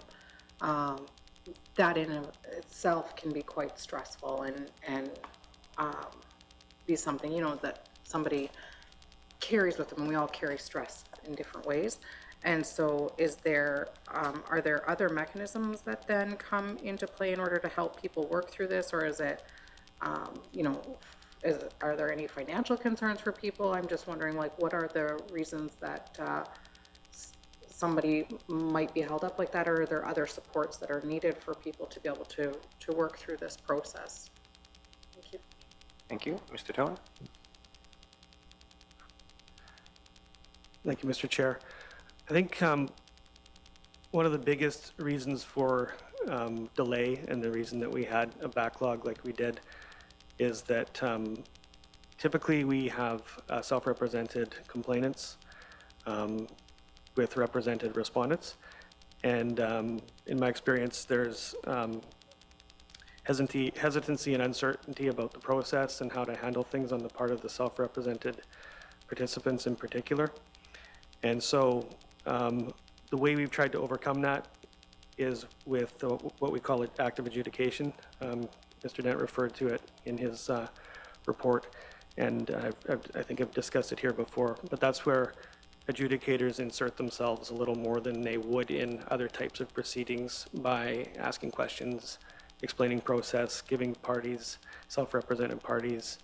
that in of itself can be quite stressful and be something, you know, that somebody carries with them, and we all carry stress in different ways. And so is there, are there other mechanisms that then come into play in order to help people work through this, or is it, you know, are there any financial concerns for people? I'm just wondering, like, what are the reasons that somebody might be held up like that, or are there other supports that are needed for people to be able to work through this process? Thank you. Thank you. Mr. Toner? Thank you, Mr. Chair. I think one of the biggest reasons for delay, and the reason that we had a backlog like we did, is that typically we have self-represented complainants with represented respondents. And in my experience, there's hesitancy and uncertainty about the process and how to handle things on the part of the self-represented participants in particular. And so the way we've tried to overcome that is with what we call active adjudication. Mr. Dent referred to it in his report, and I think I've discussed it here before, but that's where adjudicators insert themselves a little more than they would in other types of proceedings by asking questions, explaining process, giving parties, self-represented parties,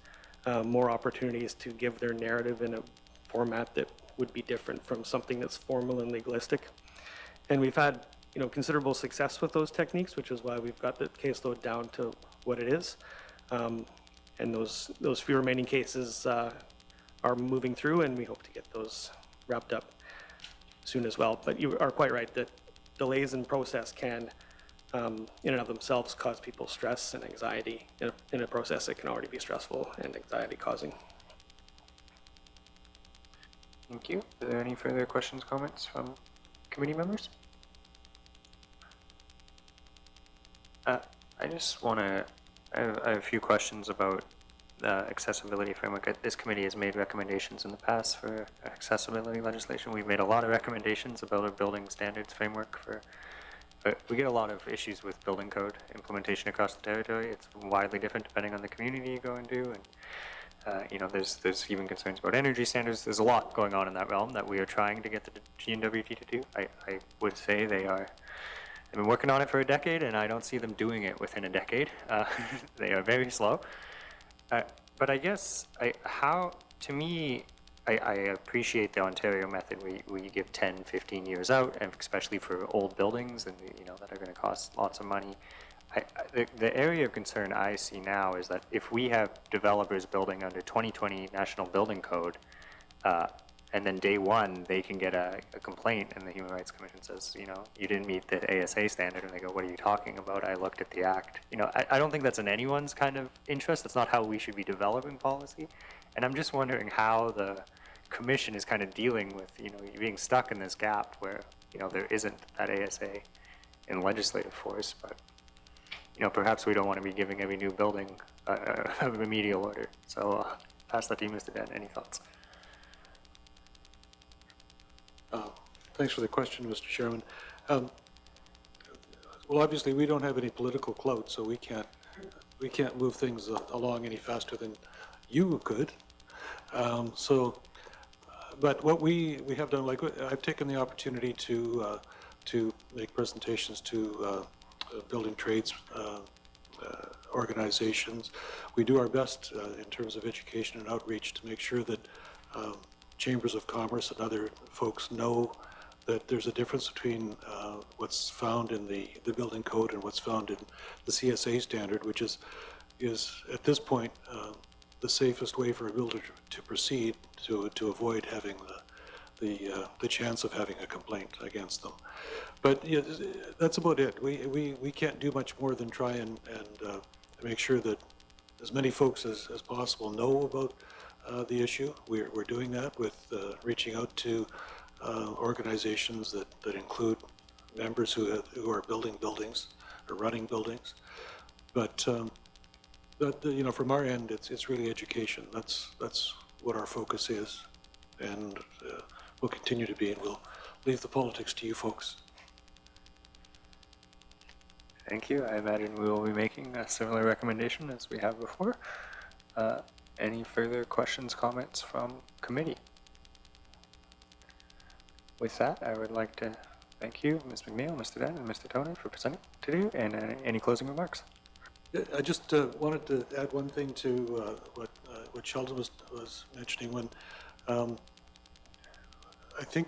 more opportunities to give their narrative in a format that would be different from something that's formal and legalistic. And we've had, considerable success with those techniques, which is why we've got the caseload down to what it is. And those few remaining cases are moving through, and we hope to get those wrapped up soon as well. But you are quite right that delays in process can, in and of themselves, cause people stress and anxiety in a process that can already be stressful and anxiety causing. Thank you. Are there any further questions, comments from committee members? I just want to, I have a few questions about the accessibility framework. This committee has made recommendations in the past for accessibility legislation. We've made a lot of recommendations about our building standards framework but we get a lot of issues with building code implementation across the territory. It's widely different depending on the community you go into, and there's even concerns about energy standards. There's a lot going on in that realm that we are trying to get the GNWT to do. I would say they've been working on it for a decade, and I don't see them doing it within a decade. They are very slow. But I guess, to me, I appreciate the Ontario method where you give 10, 15 years out, and especially for old buildings and that are going to cost lots of money. The area of concern I see now is that if we have developers building under 2020 National Building Code, and then day one they can get a complaint, and the Human Rights Commission says, you didn't meet the ASA standard, and they go, what are you talking about? I looked at the act. I don't think that's in anyone's kind of interest. That's not how we should be developing policy. And I'm just wondering how the commission is kind of dealing with, being stuck in this gap where, there isn't that ASA in legislative force, but, perhaps we don't want to be giving every new building a remedial order. So pass that to you, Mr. Dent. Any thoughts? Thanks for the question, Mr. Chairman. Well, obviously, we don't have any political clout, so we can't move things along any faster than you could. But what we have done, like I've taken the opportunity to make presentations to building trades organizations. We do our best in terms of education and outreach to make sure that chambers of commerce and other folks know that there's a difference between what's found in the building code and what's found in the CSA standard, which is at this point the safest way for a builder to proceed to avoid having the chance of having a complaint against them. But yeah, that's about it. We can't do much more than try and make sure that as many folks as possible know about the issue. We're doing that with reaching out to organizations that include members who are building buildings or running buildings. But from our end, it's really education. That's what our focus is, and will continue to be. And we'll leave the politics to you folks. Thank you. I imagine we will be making a similar recommendation as we have before. Any further questions, comments from committee? With that, I would like to thank you, Ms. McNeil, Mr. Dent, and Mr. Toner for presenting today, and any closing remarks. I just wanted to add one thing to what Sheldon was mentioning. When I think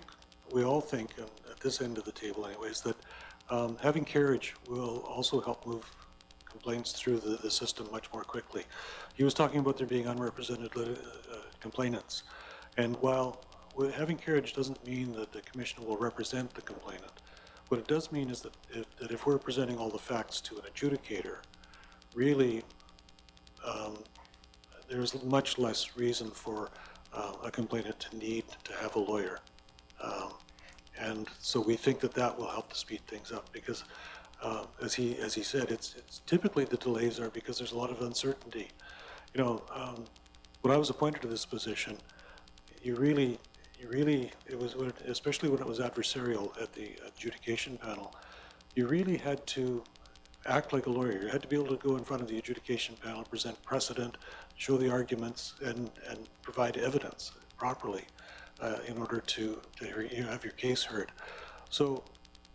we all think, at this end of the table anyways, that having carriage will also help move complaints through the system much more quickly. He was talking about there being unrepresented complainants, and while having carriage doesn't mean that the commission will represent the complainant, what it does mean is that if we're presenting all the facts to an adjudicator, really there's much less reason for a complainant to need to have a lawyer. And so we think that will help to speed things up, because As he said, it's typically the delays are because there's a lot of uncertainty. When I was appointed to this position, you really, it was, especially when it was adversarial at the adjudication panel, you really had to act like a lawyer. You had to be able to go in front of the adjudication panel, present precedent, show the arguments, and provide evidence properly in order to have your case heard. So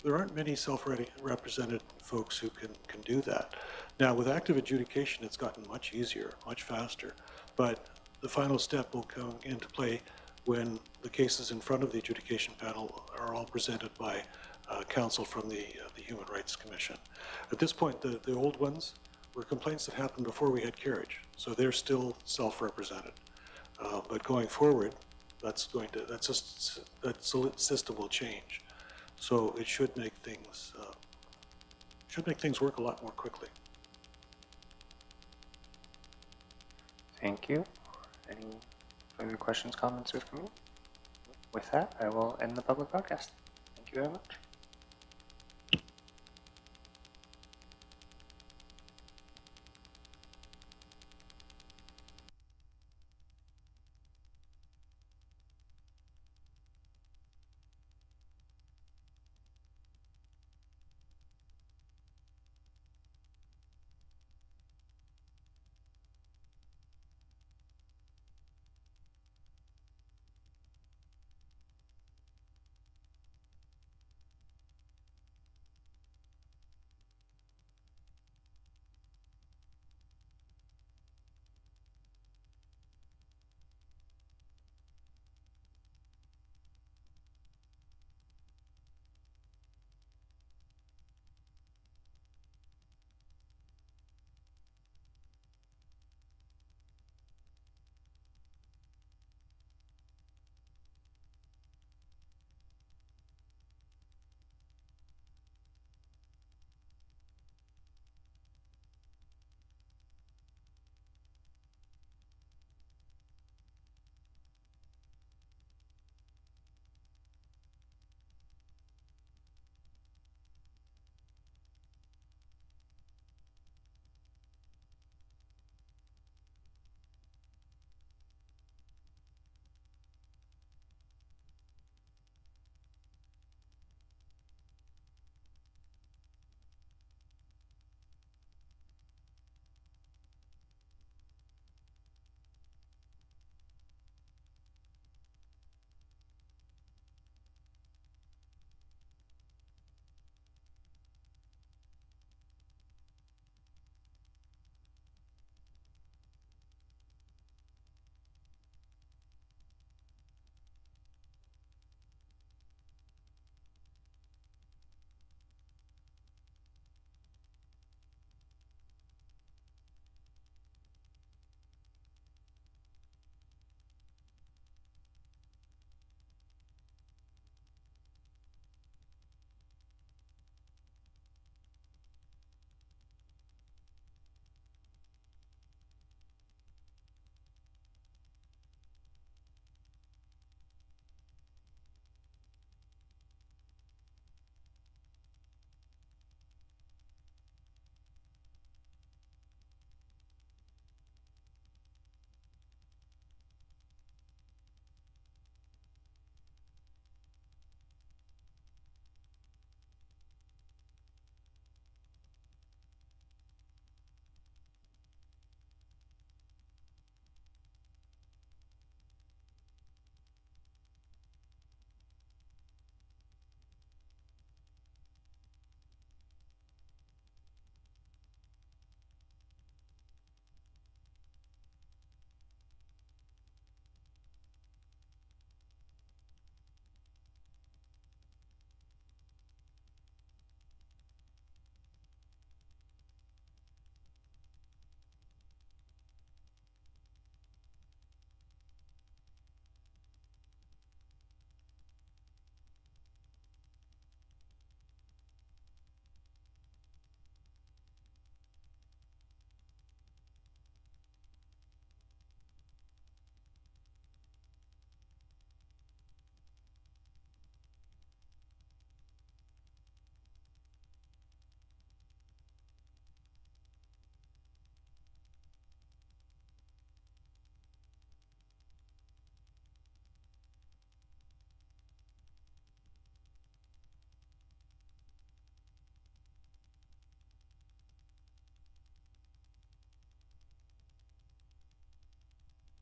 there aren't many self-represented folks who can do that. Now, with active adjudication, it's gotten much easier, much faster, but the final step will come into play when the cases in front of the adjudication panel are all presented by counsel from the Human Rights Commission. At this point, the old ones were complaints that happened before we had carriage, so they're still self-represented. But going forward, that system will change. So it should make things work a lot more quickly. Thank you. Any further questions, comments, or from you? With that, I will end the public broadcast. Thank you very much.